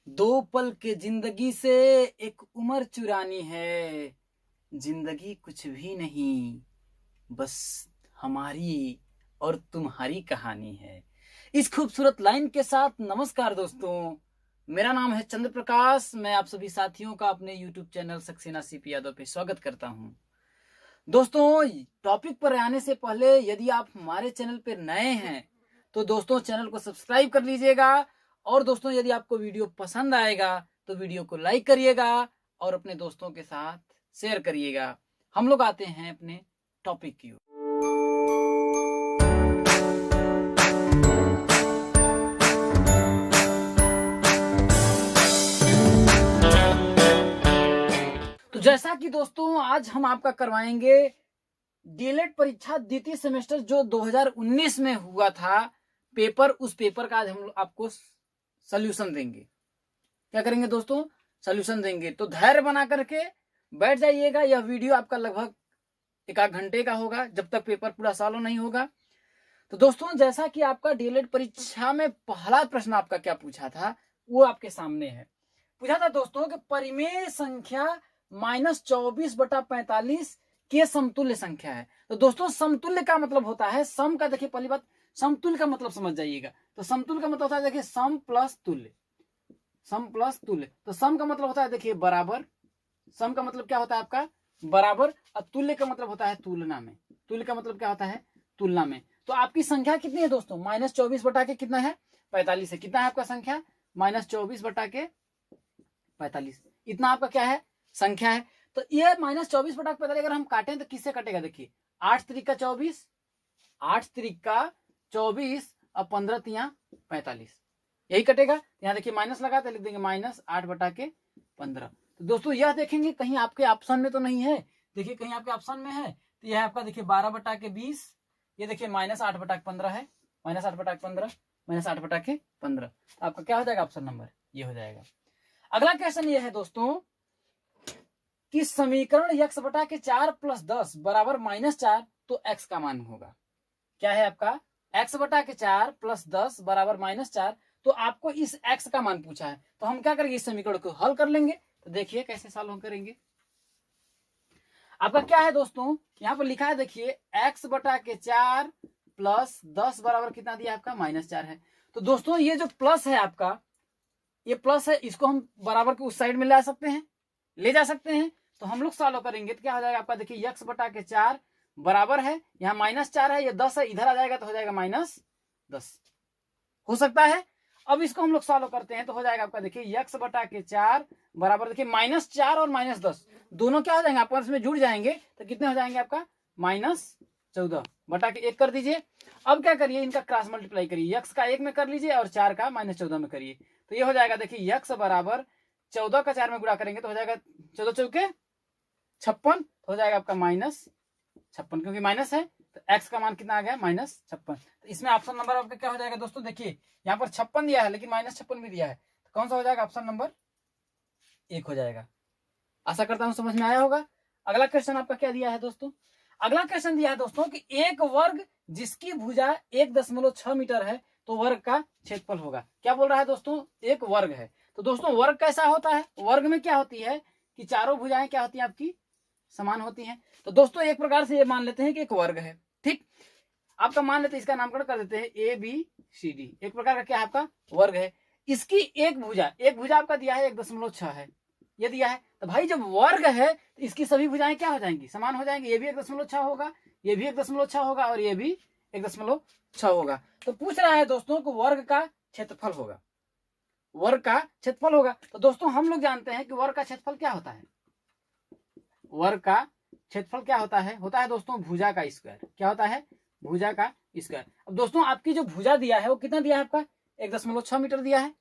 दो पल के जिंदगी से एक उम्र चुरानी है। जिंदगी कुछ भी नहीं, बस हमारी और तुम्हारी कहानी है। इस खूबसूरत लाइन के साथ नमस्कार दोस्तों, मेरा नाम है चंद्र प्रकाश। मैं आप सभी साथियों का अपने YouTube channel Saxena CP Yadav पे स्वागत करता हूं। दोस्तों, टॉपिक पर आने से पहले यदि आप हमारे चैनल पर नए हैं तो दोस्तों चैनल को सब्सक्राइब कर लीजिएगा। और दोस्तों, यदि आपको वीडियो पसंद आएगा तो वीडियो को लाइक करिएगा और अपने दोस्तों के साथ शेयर करिएगा। हम लोग आते हैं अपने टॉपिक की ओर। तो जैसा कि दोस्तों आज हम आपका करवाएंगे डीएलएड परीक्षा द्वितीय सेमेस्टर जो 2019 में हुआ था पेपर, उस पेपर का आज हम आपको सॉल्यूशन देंगे। क्या करेंगे दोस्तों? सॉल्यूशन देंगे। तो धैर्य बना करके बैठ जाइएगा। यह वीडियो आपका लगभग 1 घंटे का होगा जब तक पेपर पूरा सॉल्व नहीं होगा। तो दोस्तों, जैसा कि आपका डीएलएड परीक्षा में पहला प्रश्न आपका क्या पूछा था वो आपके सामने है। पूछा था दोस्तों कि परिमेय संख्या -24/45 के समतुल्य संख्या है। तो दोस्तों, समतुल्य का मतलब होता है सम का। देखिए पहली बात, समतुल्य का मतलब समझ जाइएगा। तो समतुल्य का मतलब होता है, देखिए सम प्लस तुल्य। सम प्लस तुल्य, तो सम का मतलब होता है देखिए बराबर। सम का मतलब क्या होता है आपका? बराबर। और तुल्य का मतलब होता है तुलना में। तुल्य का मतलब क्या होता है? तुलना में। तो आपकी संख्या कितनी है दोस्तों? -24 कितना है? 45 है। कितना है आपका संख्या? -24/45। इतना आपका क्या है? संख्या है। तो ये -24/45 अगर हम काटें तो किससे कटेगा? देखिए 8 त्रिक का 24, 8 त्रिक का 24 और 15 तिया 45, यही कटेगा। यहाँ देखिए माइनस लगा तो लिख देंगे -8/15। तो दोस्तों यह देखेंगे कहीं आपके ऑप्शन में तो नहीं है। देखिए कहीं आपके ऑप्शन में है तो यह आपका देखिए 12/20, ये देखिए -8/15 है। -8/15, -8/15। तो आपका क्या हो जाएगा? ऑप्शन नंबर ये हो जाएगा। अगला क्वेश्चन ये है दोस्तों कि समीकरण x/4 + 10 = -4, तो x का मान होगा। क्या है आपका? x/4 + 10 = -4। तो आपको इस x का मान पूछा है तो हम क्या करेंगे? इस समीकरण को हल कर लेंगे। तो देखिए कैसे सॉल्व करेंगे। आपका क्या है दोस्तों? यहां पर लिखा है देखिए x/4 + 10 = कितना दिया आपका? -4 है। तो दोस्तों ये जो प्लस है आपका, ये प्लस है, इसको हम बराबर के उस साइड में ले सकते हैं, ले जा सकते हैं। तो हम लोग सॉल्व करेंगे तो क्या हो जाएगा आपका? देखिए x/4 बराबर है, यहाँ -4 है, ये 10 है, इधर आ जाएगा तो हो जाएगा -10। हो सकता है। अब इसको हम लोग सॉल्व करते हैं तो हो जाएगा आपका देखिए x/4 बराबर, देखिए -4 और -10 दोनों क्या हो जाएंगे? आपस में जुड़ जाएंगे तो कितने हो जाएंगे आपका? -14/1 कर दीजिए। अब क्या करिए? इनका क्रॉस मल्टीप्लाई करिए। x का 1 में कर लीजिए और 4 का -14 में करिए। तो ये हो जाएगा देखिए x बराबर 14 का 4 में गुणा करेंगे तो हो जाएगा 14 चौके 56, तो हो जाएगा आपका -56, क्योंकि माइनस है तो x का मान कितना आ गया? -56। तो इसमें ऑप्शन नंबर आपका क्या हो जाएगा दोस्तों? देखिए यहाँ पर 56 दिया है लेकिन -56 भी दिया है, तो कौन सा हो जाएगा? ऑप्शन नंबर 1 हो जाएगा। आशा करता हूं समझ में आया होगा। अगला क्वेश्चन आपका क्या दिया है दोस्तों? अगला क्वेश्चन दिया है दोस्तों कि एक वर्ग जिसकी भुजा 1.6 मीटर है तो वर्ग का क्षेत्रफल होगा। क्या बोल रहा है दोस्तों? एक वर्ग है। तो दोस्तों वर्ग कैसा होता है? वर्ग में क्या होती है कि चारों भुजाएं क्या होती है आपकी? समान होती हैं। तो दोस्तों एक प्रकार से ये मान लेते हैं कि एक वर्ग है। ठीक, आपका मान लेते हैं, इसका नामकरण कर देते हैं ABCD। एक प्रकार का क्या है? आपका वर्ग है। इसकी एक भुजा आपका दिया है 1.6 है, ये दिया है। तो भाई जब वर्ग है तो इसकी सभी भुजाएं क्या हो जाएंगी? समान हो जाएंगी। ये भी 1.6 होगा, ये भी 1.6 होगा और ये भी 1.6 होगा। तो पूछ रहा है दोस्तों को वर्ग का क्षेत्रफल होगा। वर्ग का क्षेत्रफल होगा। तो दोस्तों हम लोग जानते हैं कि वर्ग का क्षेत्रफल क्या होता है? वर्ग का क्षेत्रफल क्या होता है? होता है दोस्तों भुजा का स्क्वायर। क्या होता है? भुजा का स्क्वायर। अब दोस्तों आपकी जो भुजा दिया है वो कितना दिया है आपका? 1.6 मीटर दिया है।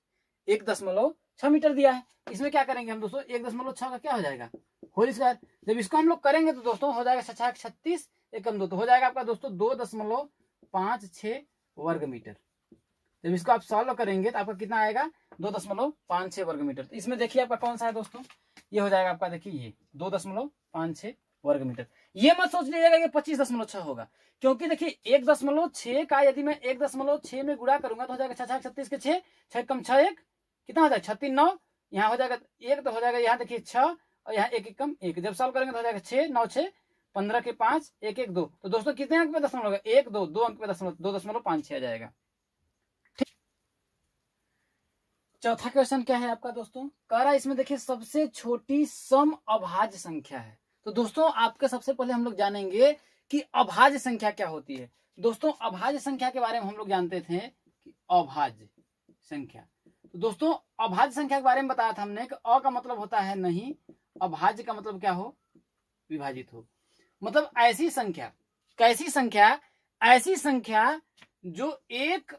1.6 मीटर दिया है। इसमें क्या करेंगे हम दोस्तों? 1.6 का क्या हो जाएगा? Whole square. जब इसको हम लोग करेंगे तो दोस्तों हो जाएगा 36, 1 2, तो हो जाएगा आपका दोस्तों 2.56 वर्ग मीटर। जब इसको आप सॉल्व करेंगे तो आपका कितना आएगा? 2.56 वर्ग मीटर। तो इसमें देखिए आपका कौन सा है दोस्तों? ये हो जाएगा आपका, देखिए ये 2.56 वर्ग मीटर। ये मत सोच लीजिएगा कि 25.6 होगा, क्योंकि देखिए 1.6 का यदि मैं 1.6 में गुणा करूंगा तो हो जाएगा 6 36 के 6 कम 6 1 कितना हो जाएगा 36 9, यहाँ हो जाएगा 1 तो हो जाएगा यहाँ देखिए 6 और यहाँ 1 1 कम 1, जब सॉल्व करेंगे तो हो जाएगा 6 9 6 15 के 5 1 1 2। तो दोस्तों कितने अंक पे दशमलव होगा 1 2 2 अंक पे दशमलव 2.56 आ जाएगा। ठीक, चौथा क्वेश्चन क्या है आपका दोस्तों, कह रहा है इसमें देखिए सबसे छोटी सम अभाज्य संख्या है। तो दोस्तों आपके सबसे पहले हम लोग जानेंगे कि अभाज्य संख्या क्या होती है। दोस्तों अभाज्य संख्या के बारे में हम लोग जानते थे कि अभाज्य संख्या, तो दोस्तों अभाज्य संख्या के बारे में बताया था हमने कि अ का मतलब होता है नहीं, अभाज्य का मतलब क्या हो, विभाजित हो। मतलब ऐसी संख्या, कैसी संख्या, ऐसी संख्या जो एक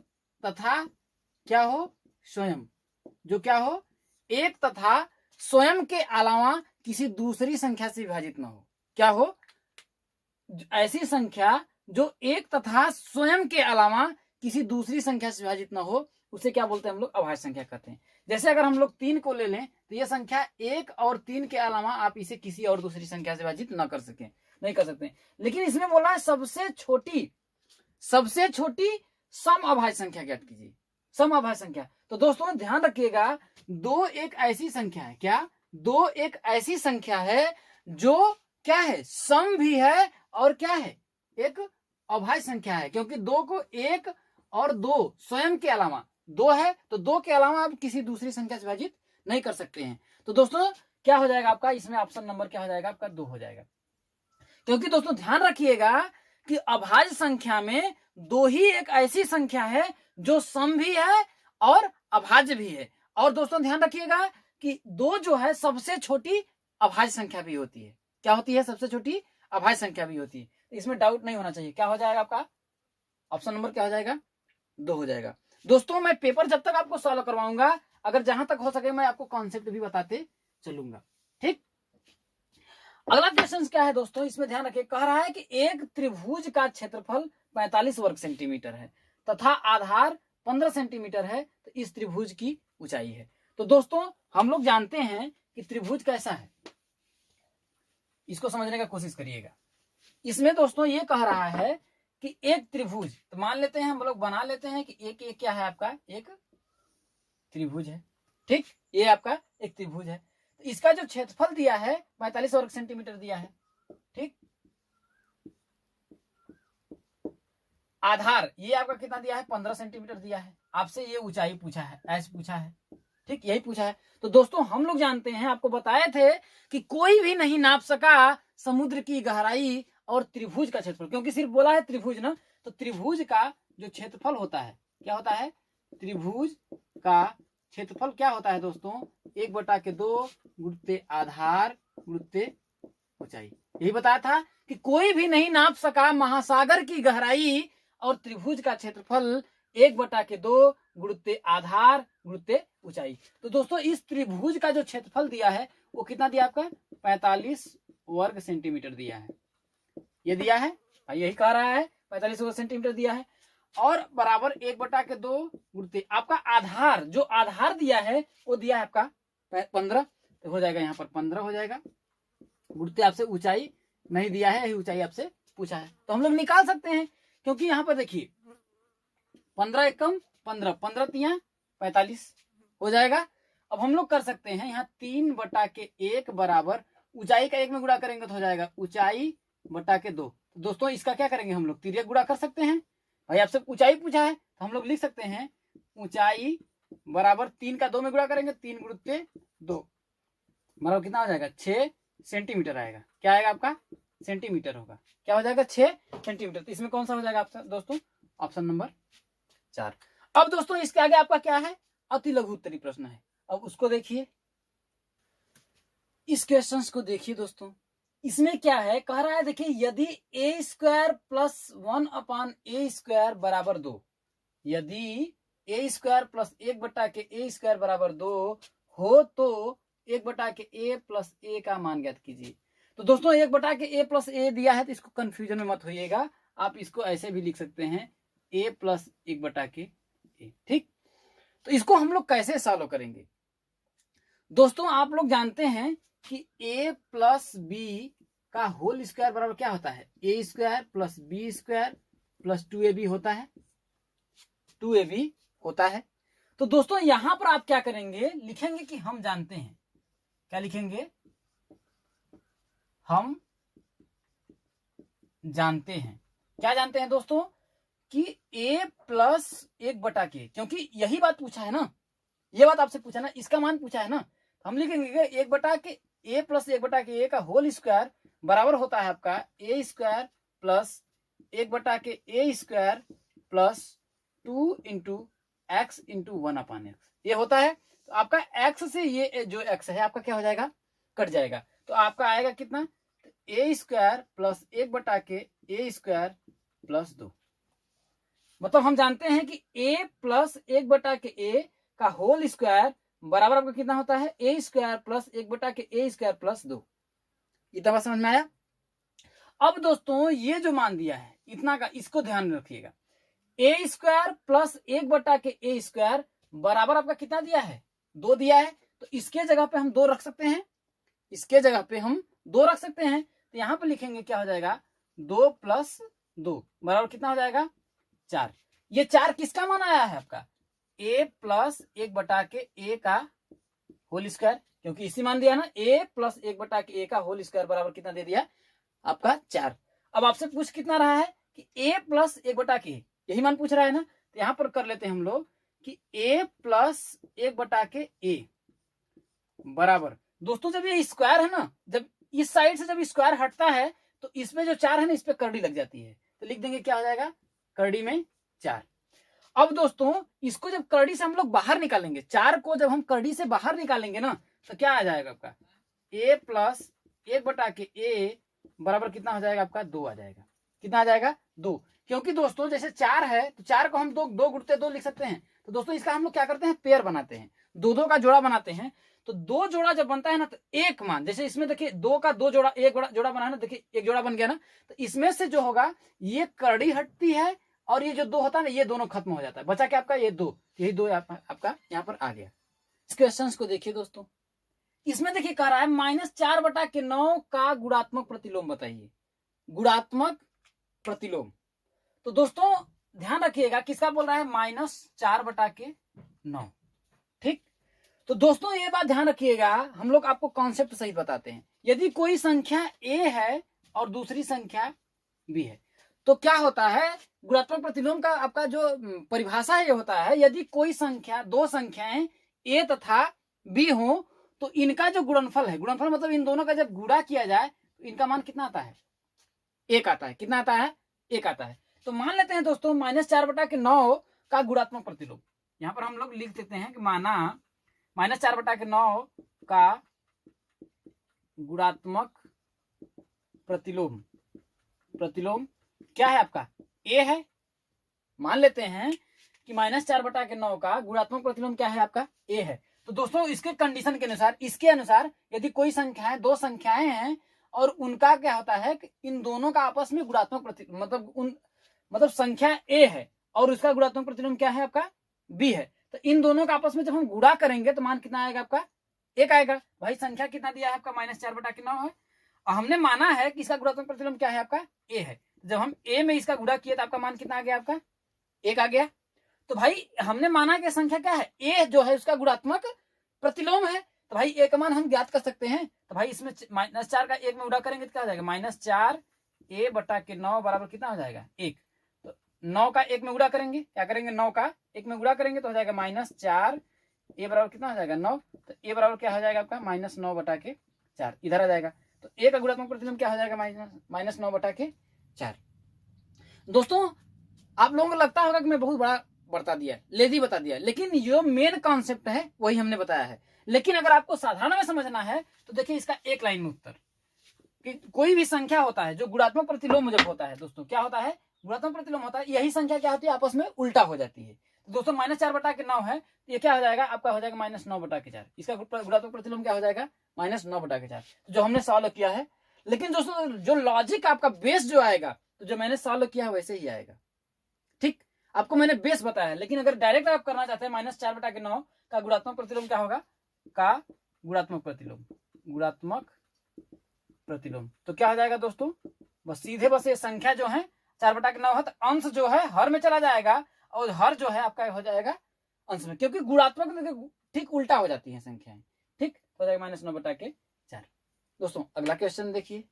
तथा क्या हो स्वयं, जो क्या हो एक तथा स्वयं के अलावा किसी दूसरी संख्या से विभाजित ना हो। क्या हो, ऐसी संख्या जो एक तथा स्वयं के अलावा किसी दूसरी संख्या से विभाजित ना हो, उसे क्या बोलते हैं हम लोग, अभाज्य संख्या कहते हैं। जैसे अगर हम लोग 3 को ले लें तो यह संख्या 1 और 3 के अलावा आप इसे किसी और दूसरी संख्या से विभाजित ना कर सकें, नहीं कर सकते। लेकिन इसमें बोला है सबसे छोटी सम अभाज्य संख्या ज्ञात कीजिए, सम अभाज्य संख्या। तो दोस्तों ध्यान रखिएगा, 2 एक ऐसी संख्या है, क्या 2 एक ऐसी संख्या है जो क्या है, सम भी है और क्या है, एक अभाज्य संख्या है। क्योंकि 2 को 1 और 2 स्वयं के अलावा 2 है, तो 2 के अलावा आप किसी दूसरी संख्या से विभाजित नहीं कर सकते हैं। तो दोस्तों क्या हो जाएगा आपका, इसमें ऑप्शन नंबर क्या हो जाएगा आपका, 2 हो जाएगा। क्योंकि दोस्तों ध्यान रखिएगा कि अभाज्य संख्या में 2 ही एक ऐसी संख्या है जो सम भी है और अभाज्य भी है। और दोस्तों ध्यान रखिएगा कि 2 जो है सबसे छोटी अभाज्य संख्या भी होती है। क्या होती है, सबसे छोटी अभाज्य संख्या भी होती है। इसमें डाउट नहीं होना चाहिए। क्या हो जाएगा आपका, ऑप्शन नंबर क्या हो जाएगा, 2 हो जाएगा। दोस्तों मैं पेपर जब तक आपको सॉल्व करवाऊंगा, अगर जहां तक हो सके मैं आपको कॉन्सेप्ट भी बताते चलूंगा। ठीक, अगला क्वेश्चन क्या है दोस्तों, इसमें ध्यान रखिए, कह रहा है कि एक त्रिभुज का क्षेत्रफल 45 वर्ग सेंटीमीटर है तथा आधार 15 सेंटीमीटर है, तो इस त्रिभुज की ऊंचाई है। तो दोस्तों हम लोग जानते हैं कि त्रिभुज कैसा है, इसको समझने का कोशिश करिएगा। इसमें दोस्तों ये कह रहा है कि एक त्रिभुज, तो मान लेते हैं हम लोग बना लेते हैं कि एक क्या है आपका, एक त्रिभुज है। ठीक, ये आपका एक त्रिभुज है। तो इसका जो क्षेत्रफल दिया है 45 वर्ग सेंटीमीटर दिया है। ठीक, आधार ये आपका कितना दिया है, 15 सेंटीमीटर दिया है। आपसे ये ऊंचाई पूछा है, ऐसे पूछा है। ठीक, यही पूछा है। तो दोस्तों हम लोग जानते हैं, आपको बताए थे कि कोई भी नहीं नाप सका समुद्र की गहराई और त्रिभुज का क्षेत्रफल, क्योंकि सिर्फ बोला है त्रिभुज ना, तो त्रिभुज का जो क्षेत्रफल होता है, क्या होता है, त्रिभुज का क्षेत्रफल क्या होता है दोस्तों, 1/2 गुणित आधार गुणित ऊंचाई। यही बताया था कि कोई भी नहीं नाप सका महासागर की गहराई और त्रिभुज का क्षेत्रफल 1/2 गुणित आधार गुणित ऊंचाई। तो दोस्तों इस त्रिभुज का जो क्षेत्रफल दिया है वो कितना दिया आपका, 45 वर्ग सेंटीमीटर दिया है। ये दिया है, यही कह रहा है 45 वर्ग सेंटीमीटर दिया है, और बराबर 1/2 गुणित आपका आधार, जो आधार दिया है वो दिया है आपका 15, तो हो जाएगा यहाँ पर 15 हो जाएगा, गुणित आपसे ऊंचाई नहीं दिया है, यही ऊंचाई आपसे पूछा है। तो हम लोग निकाल सकते हैं, क्योंकि यहाँ पर देखिए 15 एकम 15, 15 तिया 45 हो जाएगा। अब हम लोग कर सकते हैं यहाँ 3/1 बराबर ऊंचाई का 1 में गुणा करेंगे तो हो जाएगा ऊंचाई बटा के 2। तो दोस्तों इसका क्या करेंगे हम लोग, तिर्यक गुणा कर सकते हैं। भाई आपसे ऊंचाई पूछा है तो हम लोग लिख सकते हैं ऊंचाई बराबर 3 का 2 में गुणा करेंगे, 3 गुणित 2 बराबर कितना हो जाएगा, 6 सेंटीमीटर आएगा। क्या आएगा आपका, सेंटीमीटर होगा। क्या हो जाएगा, 6 सेंटीमीटर। तो इसमें कौन सा हो जाएगा आपका दोस्तों, ऑप्शन नंबर 4। अब दोस्तों इसके आगे आपका क्या है, अति लघु उत्तरीय प्रश्न है। अब उसको देखिए, इस क्वेश्चन को देखिए दोस्तों, इसमें क्या है, कह रहा है देखिए, यदि a² + 1/a² बराबर 2, यदि a² + 1/a² बराबर 2 हो तो 1/a + a का मान ज्ञात कीजिए। तो दोस्तों 1/a + a दिया है, तो इसको कंफ्यूजन में मत होइएगा, आप इसको ऐसे भी लिख सकते हैं a + 1/a। ठीक, तो इसको हम लोग कैसे सॉल्व करेंगे दोस्तों, आप लोग जानते हैं कि a + b का होल स्क्वायर बराबर क्या होता है, a² + b² + 2ab होता है, 2ab होता है। तो दोस्तों यहां पर आप क्या करेंगे, लिखेंगे कि हम जानते हैं। क्या लिखेंगे, हम जानते हैं। क्या जानते हैं दोस्तों, कि a प्लस 1/k, क्योंकि यही बात पूछा है ना, ये बात आपसे पूछा ना, इसका मान पूछा है ना, तो हम लिखेंगे 1/k a प्लस 1/k का होल स्क्वायर बराबर होता है आपका a square plus 1/k a square plus 2 into x into 1/x, ये होता है। तो आपका x से ये जो x है आपका क्या हो जाएगा, कट जाएगा। तो आपका आएगा कितना, a square plus 1/k a square plus 2। मतलब हम जानते हैं कि a प्लस 1/k a का होल स्क्वायर बराबर आपका कितना होता है, a square plus 1/k a square plus 2। इतना बात समझ में आया। अब दोस्तों ये जो मान दिया है इतना का, इसको ध्यान में रखिएगा, a square plus 1/k a square बराबर आपका कितना दिया है, 2 दिया है। तो इसके जगह पे हम 2 रख सकते हैं, इसके जगह पे हम 2 रख सकते हैं। तो यहां पे लिखेंगे क्या हो जाएगा, 2 प्लस 2 बराबर कितना हो जाएगा, 4। ये 4 किसका मान आया है आपका, a प्लस 1/k a का होल स्क्वायर, क्योंकि इसी मान दिया ना, a प्लस 1/k a का होल स्क्वायर बराबर कितना दे दिया आपका 4। अब आपसे पूछ कितना रहा है कि a प्लस 1/k, यही मान पूछ रहा है ना। तो यहां पर कर लेते हैं हम लोग कि a प्लस 1/k a बराबर, दोस्तों जब ये स्क्वायर है ना, जब इस साइड से जब स्क्वायर हटता है तो इसमें जो 4 है ना, इस पे करड़ी लग जाती है। तो लिख देंगे क्या हो जाएगा, करड़ी में 4। अब दोस्तों इसको जब करड़ी से हम लोग बाहर निकालेंगे, 4 को जब हम करड़ी से बाहर निकालेंगे ना, तो क्या आ जाएगा आपका, a प्लस 1/k a बराबर कितना हो जाएगा आपका, 2 आ जाएगा। कितना आ जाएगा, 2। क्योंकि दोस्तों जैसे 4 है तो 4 को हम 2 गुणते 2 लिख सकते हैं। तो दोस्तों इसका हम लोग क्या करते हैं, पेयर बनाते हैं, 2 का जोड़ा बनाते हैं। तो 2 जोड़ा जब बनता है ना, तो एक मान, जैसे इसमें देखिए 2 का 2 जोड़ा, एक जोड़ा बना है ना, देखिए एक जोड़ा बन गया ना, तो इसमें से जो होगा ये करड़ी हटती है और ये जो 2 होता है ना, ये दोनों खत्म हो जाता है, बचा क्या आपका ये 2, यही 2 आपका यहाँ पर आ गया। इस क्वेश्चन को देखिए दोस्तों, इसमें देखिए कह रहा है -4/9 का गुणात्मक प्रतिलोम बताइए, गुणात्मक प्रतिलोम। तो दोस्तों ध्यान रखिएगा किसका बोल रहा है, -4/9। ठीक, तो दोस्तों ये बात ध्यान रखिएगा, हम लोग आपको कॉन्सेप्ट सही बताते हैं। यदि कोई संख्या a है और दूसरी संख्या b है, तो क्या होता है, गुणात्मक प्रतिलोम का आपका जो परिभाषा है ये होता है, यदि कोई संख्या, 2 संख्याएं a तथा b हो, तो इनका जो गुणनफल है, गुणनफल मतलब इन दोनों का जब गुणा किया जाए तो इनका मान कितना आता है, 1 आता है। कितना आता है, 1 आता है। तो मान लेते हैं दोस्तों -4/9 का गुणात्मक प्रतिलोम, यहां पर हम लोग लिख देते हैं कि माना -4/9 का गुणात्मक प्रतिलोम, प्रतिलोम क्या है आपका, a है। मान लेते हैं कि -4/9 का गुणात्मक प्रतिलोम क्या है आपका, a है। तो दोस्तों इसके कंडीशन के अनुसार, इसके अनुसार यदि कोई संख्याएं, 2 संख्याएं हैं और उनका क्या होता है कि इन दोनों का आपस में गुणात्मक प्रतिलोम, मतलब संख्या a है और उसका गुणात्मक प्रतिलोम क्या है आपका, b है। तो इन दोनों का आपस में जब हम गुणा करेंगे तो मान कितना आएगा आपका, 1 आएगा। भाई संख्या कितना दिया है आपका, -4/9 है, और हमने माना है कि इसका गुणात्मक प्रतिलोम क्या है आपका, a है। जब हम a में इसका गुणा किए तो आपका मान कितना आ गया आपका, 1 आ गया। तो भाई हमने माना कि संख्या क्या है, a जो है उसका गुणात्मक प्रतिलोम है। तो भाई a का मान हम ज्ञात कर सकते हैं। तो भाई इसमें -4 का 1 में गुणा करेंगे तो क्या हो जाएगा, -4a/9 बराबर कितना हो जाएगा, 1। तो 9 का 1 में गुणा करेंगे, क्या करेंगे, 9 का 1 में गुणा करेंगे तो हो जाएगा -4, a बराबर कितना हो जाएगा, 9। तो a बराबर क्या हो जाएगा आपका, -9/4 इधर आ जाएगा। तो a का गुणात्मक प्रतिलोम क्या हो जाएगा, -9/4। दोस्तों आप लोगों को लगता होगा कि मैं बहुत बड़ा बता दिया, लेजी बता दिया, लेकिन जो मेन कॉन्सेप्ट है वही हमने बताया है। लेकिन अगर आपको साधारण में समझना है तो देखिए इसका एक लाइन में उत्तर, कि कोई भी संख्या होता है जो गुणात्मक प्रतिलोम जब होता है दोस्तों, क्या होता है, गुणात्मक प्रतिलोम होता है, यही संख्या क्या होती है, आपस में उल्टा हो जाती है। तो दोस्तों -4/9 है, तो ये क्या हो जाएगा आपका, हो जाएगा -9/4। इसका गुणात्मक प्रतिलोम क्या हो जाएगा, -9/4। जो हमने सॉल्व किया है। लेकिन दोस्तों जो लॉजिक आपका बेस जो आएगा, तो जो मैंने सॉल्व किया है वैसे ही आएगा। ठीक, आपको मैंने बेस बताया, लेकिन अगर डायरेक्ट आप करना चाहते हैं -4/9 का गुणात्मक प्रतिलोम क्या होगा, का गुणात्मक प्रतिलोम, गुणात्मक प्रतिलोम, तो क्या हो जाएगा दोस्तों, बस सीधे बस ये संख्या जो है 4/9 है, तो अंश जो है हर में चला जाएगा और हर जो है आपका हो जाएगा अंश में, क्योंकि गुणात्मक में ठीक उल्टा हो जाती है संख्याएं। ठीक, हो जाएगा -9/4। दोस्तों अगला क्वेश्चन देखिए,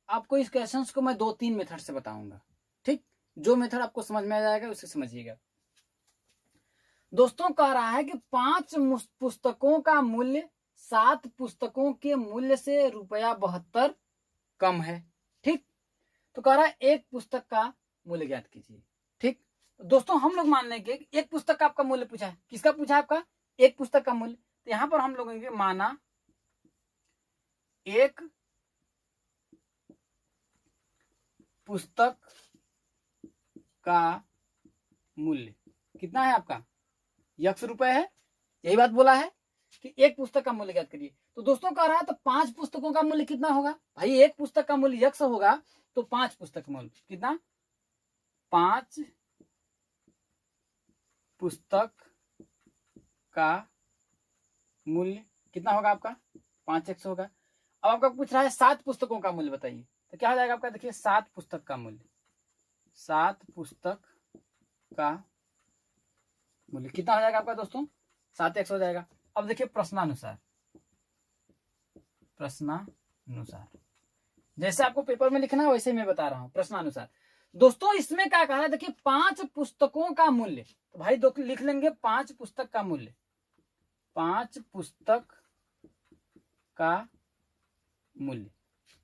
आपको इस क्वेश्चन को मैं 2-3 मेथड से बताऊंगा। ठीक, जो मेथड आपको समझ में आ जाएगा उसे समझिएगा। दोस्तों कह रहा है कि 5 पुस्तकों का मूल्य 7 पुस्तकों के मूल्य से ₹72 कम है। ठीक, तो कह रहा है एक पुस्तक का मूल्य ज्ञात कीजिए। ठीक, दोस्तों हम लोग मान लेंगे कि एक पुस्तक का आपका मूल्य पूछा है। किसका पूछा है? आपका एक पुस्तक का मूल्य। तो यहां पर हम लोग माना एक पुस्तक का मूल्य कितना है आपका? ₹1 है। यही बात बोला है कि एक पुस्तक का मूल्य ज्ञात करिए। तो दोस्तों कह रहा है तो 5 पुस्तकों का मूल्य कितना होगा? भाई एक पुस्तक का मूल्य X होगा तो 5 पुस्तक मूल्य कितना? 5 पुस्तक का मूल्य कितना होगा आपका? 5x होगा। अब आपका पूछ रहा है 7 पुस्तकों का मूल्य बताइए, तो क्या हो जाएगा आपका? देखिए 7 पुस्तक का मूल्य, 7 पुस्तक का मूल्य कितना हो जाएगा आपका दोस्तों? 7x हो जाएगा। अब देखिए प्रश्नानुसार, जैसे आपको पेपर में लिखना है वैसे मैं बता रहा हूं। प्रश्नानुसार दोस्तों इसमें क्या कहा है? देखिए 5 पुस्तकों का मूल्य, तो भाई लिख लेंगे 5 पुस्तक का मूल्य, 5 पुस्तक का मूल्य।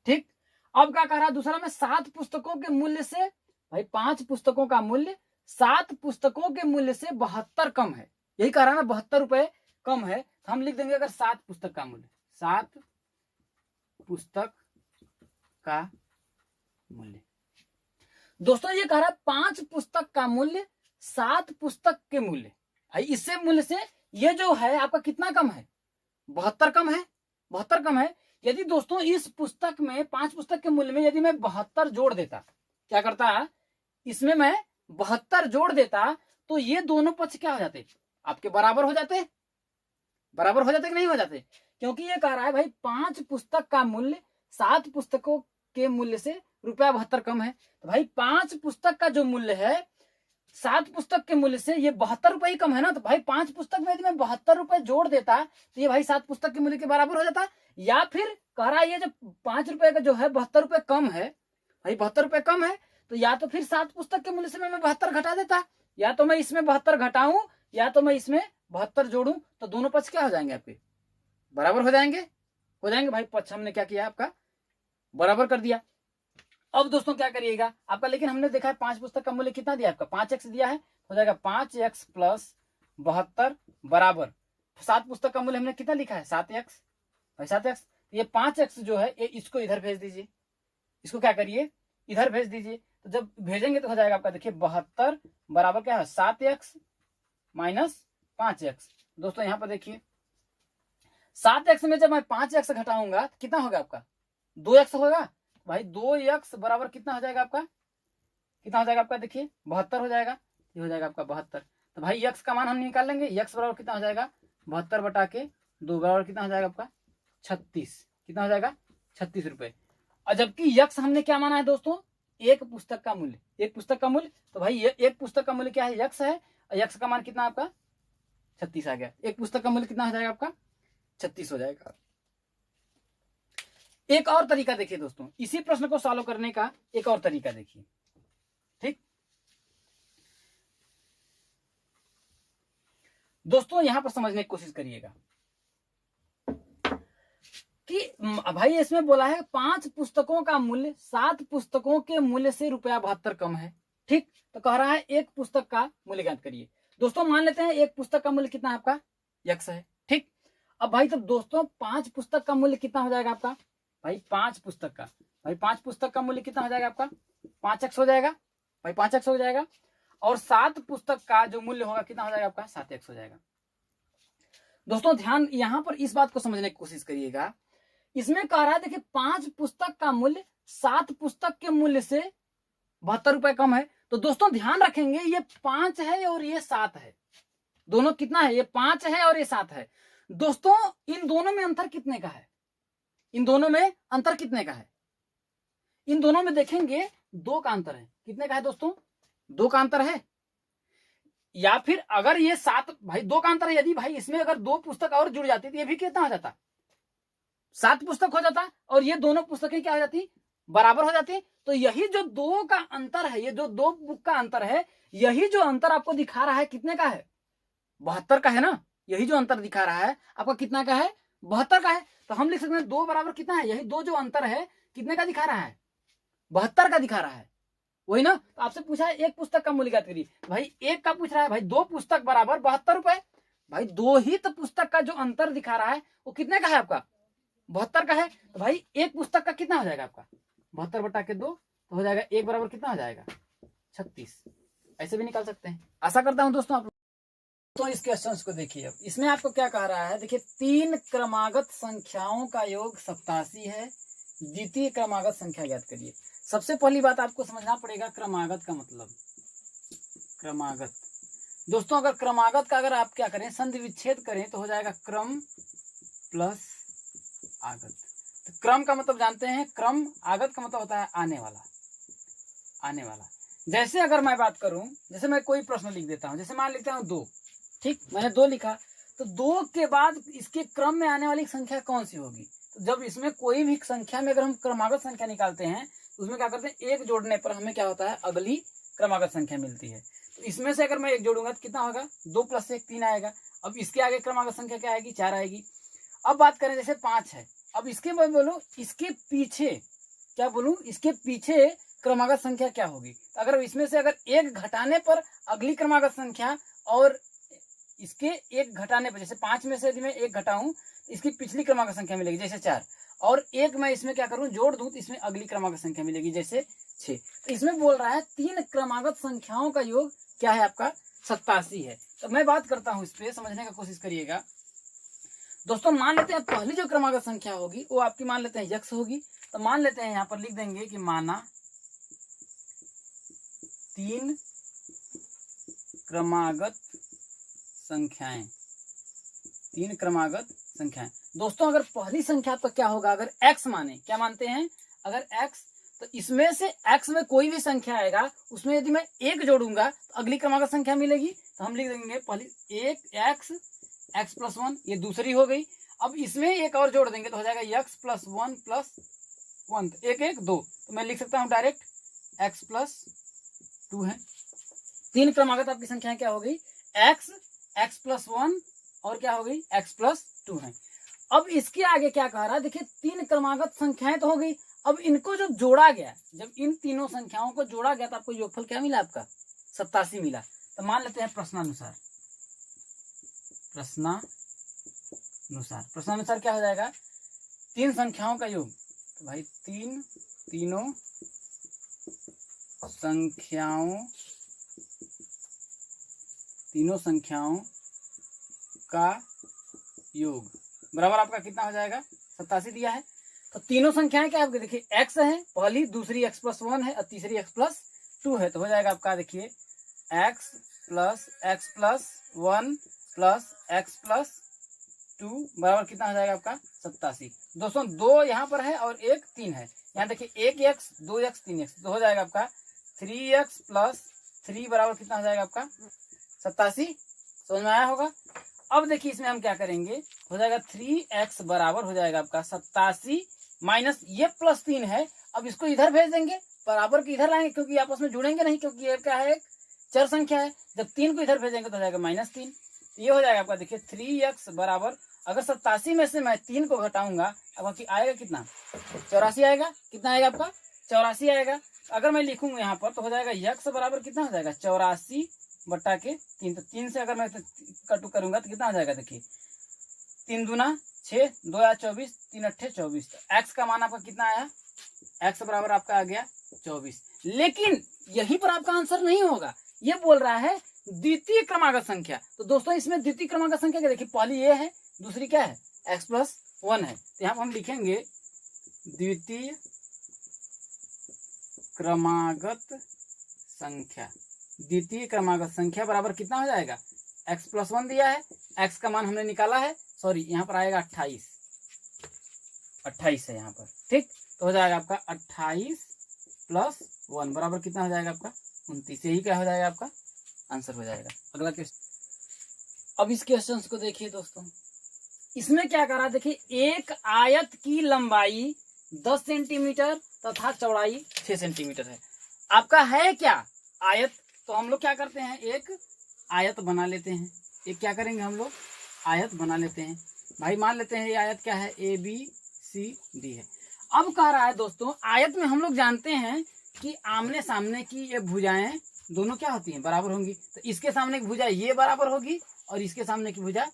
ठीक, अब क्या कह रहा है दूसरा में? 7 पुस्तकों के मूल्य से, भाई 5 पुस्तकों का मूल्य 7 पुस्तकों के मूल्य से 72 कम है। यही कह रहा है ना, ₹72 कम है। तो हम लिख देंगे अगर 7 पुस्तक का मूल्य, 7 पुस्तक का मूल्य। दोस्तों ये कह रहा है 5 पुस्तक का मूल्य 7 पुस्तक के मूल्य, भाई इससे मूल्य से ये जो है आपका कितना कम है? 72 कम है। 72 कम है। यदि दोस्तों इस पुस्तक में 5 पुस्तक के मूल्य में यदि मैं 72 जोड़ देता, क्या करता? इसमें मैं 72 जोड़ देता तो ये दोनों पक्ष क्या हो जाते? आपके बराबर हो जाते। बराबर हो जाते कि नहीं हो जाते? क्योंकि ये कह रहा है भाई 5 पुस्तक का मूल्य 7 पुस्तकों के मूल्य से ₹72 कम है। तो भाई 5 पुस्तक का जो मूल्य है 7 पुस्तक के मूल्य से ये ₹72 ही कम है ना। तो भाई 5 पुस्तक में यदि मैं ₹72 जोड़ देता तो ये भाई 7 पुस्तक के मूल्य के बराबर हो जाता। या फिर कह रहा है ये जो ₹5 का जो है ₹72 कम है, भाई ₹72 कम है, तो या तो फिर 7 पुस्तक के मूल्य से मैं 72 घटा देता, या तो मैं इसमें 72 घटाऊं या तो मैं इसमें 72 जोड़ूं, तो दोनों पक्ष क्या हो जाएंगे? आपके बराबर हो जाएंगे। हो जाएंगे भाई, पक्ष हमने क्या किया? आपका बराबर कर दिया। अब दोस्तों क्या करिएगा आपका, लेकिन हमने देखा है 5 पुस्तक का मूल्य कितना दिया? आपका 5x दिया है। हो जाएगा 5x + 72 बराबर 7 पुस्तक का मूल्य हमने कितना लिखा है? 7x। भाई 7x, ये 5x जो है ये इसको इधर भेज दीजिए, इसको क्या करिए? इधर भेज दीजिए। तो जब भेजेंगे तो हो जाएगा आपका, देखिए 72 बराबर क्या है? 7x - 5x। दोस्तों यहाँ पर देखिए 7x में जब मैं 5x घटाऊंगा तो कितना होगा आपका? 2x होगा। भाई 2x बराबर कितना हो जाएगा आपका? कितना हो जाएगा आपका? देखिए 72 हो जाएगा। ये हो जाएगा आपका 72। तो भाई x का मान हम निकाल लेंगे। x बराबर कितना हो जाएगा? 72 बटा के 2 बराबर कितना हो जाएगा आपका? 36। कितना हो जाएगा? ₹36। और जबकि x हमने क्या माना है दोस्तों? एक पुस्तक का मूल्य, एक पुस्तक का मूल्य। तो भाई ये एक पुस्तक का मूल्य क्या है? x है। और x का मान कितना आपका? 36 आ गया। एक पुस्तक का मूल्य कितना हो जाएगा आपका? 36 हो जाएगा। एक और तरीका देखिए दोस्तों, इसी प्रश्न को सॉल्व करने का एक और तरीका देखिए। ठीक दोस्तों, यहां पर समझने की कोशिश करिएगा कि भाई इसमें बोला है 5 पुस्तकों का मूल्य 7 पुस्तकों के मूल्य से ₹72 कम है। ठीक, तो कह रहा है एक पुस्तक का मूल्य ज्ञात करिए। दोस्तों मान लेते हैं एक पुस्तक का मूल्य कितना है आपका? x है। ठीक, अब भाई तब दोस्तों 5 पुस्तक का मूल्य कितना हो जाएगा आपका? भाई 5 पुस्तक का, भाई 5 पुस्तक का मूल्य कितना हो जाएगा आपका? 5x हो जाएगा। भाई 5x हो जाएगा। और 7 पुस्तक का जो मूल्य होगा कितना हो जाएगा आपका? 7x हो जाएगा। दोस्तों ध्यान यहां पर इस बात को समझने की कोशिश करिएगा। इसमें कह रहा है देखिए 5 पुस्तक का मूल्य 7 पुस्तक के मूल्य से ₹72 कम है। तो दोस्तों ध्यान रखेंगे ये 5 है और ये 7 है। दोनों कितना है? ये 5 है और ये 7 है। दोस्तों इन दोनों में अंतर कितने का है? इन दोनों में अंतर कितने का है? इन दोनों में देखेंगे 2 का अंतर है। कितने का है दोस्तों? 2 का अंतर है। या फिर अगर ये 7, भाई 2 का अंतर है, यदि भाई इसमें अगर 2 पुस्तक और जुड़ जाती तो ये भी कितना हो जाता, 7 पुस्तक हो जाता, और ये दोनों पुस्तकें क्या हो जाती, बराबर हो जाती। तो यही जो 2 का अंतर है, ये जो 2 बुक का अंतर है, यही जो अंतर आपको दिखा रहा है कितने का है, 72 का है ना। यही जो अंतर दिखा रहा है आपका कितना का है, 72 का है। तो हम लिख सकते हैं 2 बराबर कितना है, यही 2 जो अंतर है कितने का दिखा रहा है, 72 का दिखा रहा है, वही ना। तो आपसे पूछा है एक पुस्तक का मूल्य ज्ञात करिए, भाई एक का पूछ रहा है, भाई 2 पुस्तक बराबर 72 रुपए, भाई 2 ही तो पुस्तक का जो अंतर दिखा रहा है वो कितने का है आपका, 72 का है। तो भाई एक पुस्तक का कितना हो जाएगा आपका, 72 बटा के 2, तो हो जाएगा एक बराबर कितना हो जाएगा, 36। ऐसे भी निकाल सकते हैं। आशा करता हूं दोस्तों आप तो इस क्वेश्चन को देखिए। अब इसमें आपको क्या कह रहा है, देखिए 3 क्रमागत संख्याओं का योग 87 है, द्वितीय क्रमागत संख्या ज्ञात करिए। सबसे पहली बात आपको समझना पड़ेगा क्रमागत का मतलब। क्रमागत दोस्तों, अगर क्रमागत का अगर आप क्या करें, संधि विच्छेद करें तो हो जाएगा क्रम प्लस आगत। तो क्रम का मतलब जानते हैं, क्रम, आगत का मतलब होता है आने वाला, आने वाला। जैसे अगर मैं बात करूं, जैसे मैं कोई प्रश्न लिख देता हूं, जैसे मान लिखता हूं 2, ठीक, मैंने 2 लिखा, तो 2 के बाद इसके क्रम में आने वाली संख्या कौन सी होगी। तो जब इसमें कोई भी संख्या में अगर हम क्रमागत संख्या निकालते हैं तो उसमें क्या करते हैं, एक जोड़ने पर हमें क्या होता है, अगली क्रमागत संख्या मिलती है। तो इसमें से अगर मैं एक जोड़ूंगा तो कितना होगा, 2 + 1 3 आएगा। अब इसके आगे क्रमागत संख्या क्या आएगी, 4 आएगी। अब बात करें जैसे 5 है, अब इसके मैं बोलूं इसके पीछे क्या बोलूं, इसके पीछे क्रमागत संख्या क्या होगी। अगर इसमें से अगर एक घटाने पर अगली क्रमागत संख्या, और इसके एक घटाने पर, जैसे 5 में से यदि मैं एक घटाऊं इसकी पिछली क्रमागत संख्या मिलेगी जैसे 4, और एक मैं इसमें क्या करूं जोड़ दूं तो इसमें अगली क्रमागत संख्या मिलेगी जैसे 6। तो इसमें बोल रहा है 3 क्रमागत संख्याओं का योग क्या है आपका, 87 है। तो मैं बात करता हूं, इस पे समझने का कोशिश करिएगा दोस्तों। मान लेते हैं पहली जो क्रमागत संख्या होगी वो आपकी मान लेते हैं यक्ष होगी। तो मान लेते हैं यहाँ पर लिख देंगे कि माना 3 क्रमागत संख्याएं, 3 क्रमागत संख्याएं। दोस्तों अगर पहली संख्या तो क्या होगा, अगर x माने, क्या मानते हैं, अगर x, तो इसमें से x में कोई भी संख्या आएगा उसमें यदि मैं 1 जोड़ूंगा तो अगली क्रमागत संख्या मिलेगी। तो हम लिख देंगे पहली 1 x + 1, ये दूसरी हो गई। अब इसमें एक और जोड़ देंगे तो हो जाएगा x + 1 + 1, 1 1 2। तो मैं लिख सकता हूं डायरेक्ट x + 2 है। 3 क्रमागत आपकी संख्याएं क्या हो गई, x + 1 और क्या हो गई, x + 2 है। अब इसके आगे क्या कह रहा है, देखिए 3 क्रमागत संख्याएं तो हो गई। अब इनको जब जोड़ा गया, जब इन तीनों संख्याओं को जोड़ा गया तो आपको योगफल क्या मिला, आपका 87 मिला। तो मान लेते हैं प्रश्नानुसार, प्रश्नानुसार क्या हो जाएगा, 3 संख्याओं का योग। तो भाई तीनों संख्याओं का योग बराबर आपका कितना हो जाएगा, 87 दिया है। तो तीनों संख्याएं क्या आपके, देखिए x है पहली, दूसरी x + 1 है और तीसरी x + 2 है। तो हो जाएगा आपका देखिए x + 1 + x + 2 बराबर कितना हो जाएगा आपका, 87। दोस्तों 2 यहाँ पर है और 1 3 है। यहाँ देखिए 1x 2x 3x, तो हो जाएगा आपका 3x + 3 बराबर कितना हो जाएगा आपका, 87। समझ में आया होगा। अब देखिए इसमें हम क्या करेंगे, हो जाएगा 3x बराबर हो जाएगा आपका 87 माइनस ये +3 है। अब इसको इधर भेज देंगे, बराबर के इधर लाएंगे क्योंकि आपस में जुड़ेंगे नहीं, क्योंकि ये क्या है, एक चर संख्या है। जब 3 को इधर भेजेंगे तो हो जाएगा -3। तो ये हो जाएगा आपका देखिए 3x बराबर, अगर 87 में से मैं 3 को घटाऊंगा अब आएगा कितना, 84 आएगा। कितना आएगा आपका, 84 आएगा। अगर मैं लिखूंगा यहाँ पर तो हो जाएगा x बराबर कितना हो जाएगा, 84 बटा के 3। तो 3 से अगर मैं कटु करूंगा तो कितना हो जाएगा, देखिए 3 दूना 6, 2 या 24, 3 अट्ठे 24। तो x का मान आपका कितना आया, x बराबर आपका आ गया 24। लेकिन यहीं पर आपका आंसर नहीं होगा, ये बोल रहा है द्वितीय क्रमागत संख्या। तो दोस्तों इसमें द्वितीय क्रमागत संख्या क्या, देखिए पहली ये है, दूसरी क्या है, x + 1 है। तो यहाँ पर हम लिखेंगे द्वितीय क्रमागत संख्या। द्वितीय क्रमागत संख्या बराबर कितना हो जाएगा, x + 1 दिया है, x का मान हमने निकाला है, सॉरी यहाँ पर आएगा 28 है यहाँ पर, ठीक। तो हो जाएगा आपका 28 + 1 बराबर कितना हो जाएगा आपका 29। यही क्या हो जाएगा आपका आंसर हो जाएगा। अगला क्वेश्चन, अब इस क्वेश्चन को देखिए दोस्तों, इसमें क्या करा, देखिए एक आयत की लंबाई 10 सेंटीमीटर तथा चौड़ाई 6 सेंटीमीटर है। आपका है क्या आयत, तो हम लोग क्या करते हैं, एक आयत बना लेते हैं। एक क्या करेंगे हम लोग, आयत बना लेते हैं। भाई मान लेते हैं ये आयत क्या है, ABCD है। अब कह रहा है दोस्तों, आयत में हम लोग जानते हैं कि आमने सामने की ये भुजाएं दोनों क्या होती हैं, बराबर होंगी। तो इसके सामने की भुजा ये बराबर होगी और इसके सामने की भुजा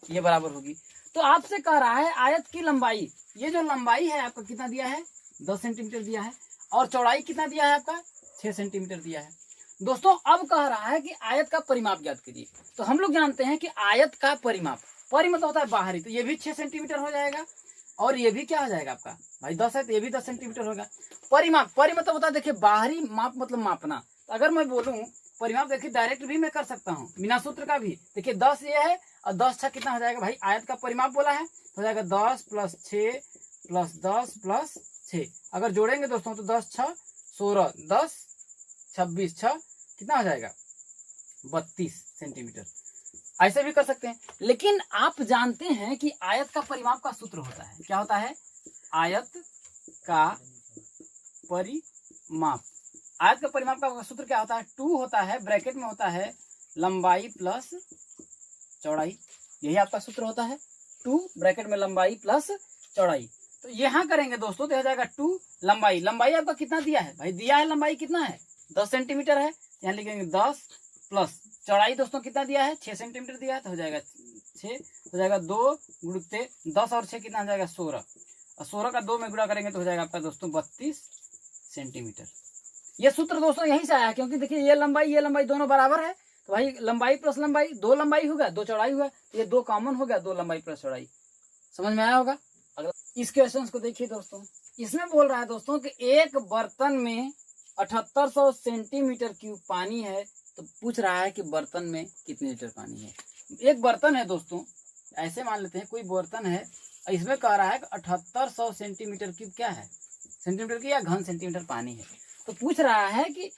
ये बराबर होगी। तो आपसे कह रहा है आयत की लंबाई, ये जो लंबाई है आपका कितना दिया है, 10 सेंटीमीटर दिया है, और चौड़ाई कितना दिया है आपका, 6 सेंटीमीटर दिया है। दोस्तों अब कह रहा है कि आयत का परिमाप ज्ञात कीजिए। तो हम लोग जानते हैं कि आयत का परिमाप, परिमाप होता है बाहरी, तो ये भी 6 सेंटीमीटर हो जाएगा और ये भी क्या हो जाएगा आपका, भाई 10 है तो ये भी 10 सेंटीमीटर होगा। परिमाप, परिमाप होता है देखिए बाहरी माप मतलब मापना। तो अगर मैं बोलूं परिमाप, देखिए डायरेक्ट भी मैं कर सकता हूँ बिना सूत्र का भी। देखिए 10 ये है और 10 6 कितना हो जाएगा, भाई आयत का परिमाप बोला है, हो जाएगा 10 + 6 + 10 + 6। अगर जोड़ेंगे दोस्तों तो 10 6 16, 10 26 6 कितना हो जाएगा, 32 सेंटीमीटर। ऐसे भी कर सकते हैं, लेकिन आप जानते हैं कि आयत का परिमाप का सूत्र होता है, क्या होता है, आयत का परिमाप, आयत का परिमाप का सूत्र क्या होता है, 2 होता है, ब्रैकेट में होता है लंबाई प्लस चौड़ाई, यही आपका सूत्र होता है, 2 ब्रैकेट में लंबाई प्लस चौड़ाई। तो यहाँ करेंगे दोस्तों तो हो जाएगा 2 लंबाई, लंबाई आपका कितना दिया है, भाई दिया है लंबाई कितना है, 10 सेंटीमीटर है, यहाँ लिखेंगे 10 प्लस चौड़ाई दोस्तों कितना दिया है, 6 सेंटीमीटर दिया है, तो हो जाएगा 6, हो जाएगा 2 गुणित 10 और 6 कितना हो जाएगा 16, और 16 का 2 में गुणा करेंगे तो हो जाएगा आपका दोस्तों 32 सेंटीमीटर। ये सूत्र दोस्तों यहीं से आया, क्योंकि देखिए ये लंबाई दोनों बराबर है, तो भाई लंबाई प्लस लंबाई, 2 लंबाई होगा 2 चौड़ाई हुआ, तो ये 2 कॉमन हो गया, 2 लंबाई प्लस चौड़ाई। समझ में आया होगा। अगला इस क्वेश्चन को देखिए दोस्तों, इसमें बोल रहा है दोस्तों कि एक बर्तन में 7800 सेंटीमीटर क्यूब पानी है, तो पूछ रहा है कि बर्तन में कितने लीटर पानी है। एक बर्तन है दोस्तों, ऐसे मान लेते हैं कोई बर्तन है, इसमें कह रहा है कि 7800 सेंटीमीटर क्यूब क्या है, सेंटीमीटर की या घन सेंटीमीटर पानी है। तो पूछ रहा है कि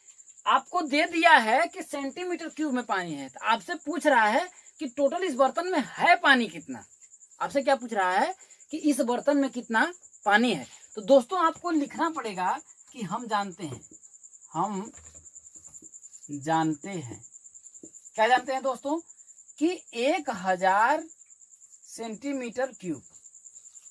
आपको दे दिया है कि सेंटीमीटर क्यूब में पानी है, तो आपसे पूछ रहा है कि टोटल इस बर्तन में है पानी कितना। आपसे क्या पूछ रहा है कि इस बर्तन में कितना पानी है। तो दोस्तों आपको लिखना पड़ेगा कि हम जानते हैं, हम जानते हैं, क्या जानते हैं दोस्तों, कि 1000 सेंटीमीटर क्यूब,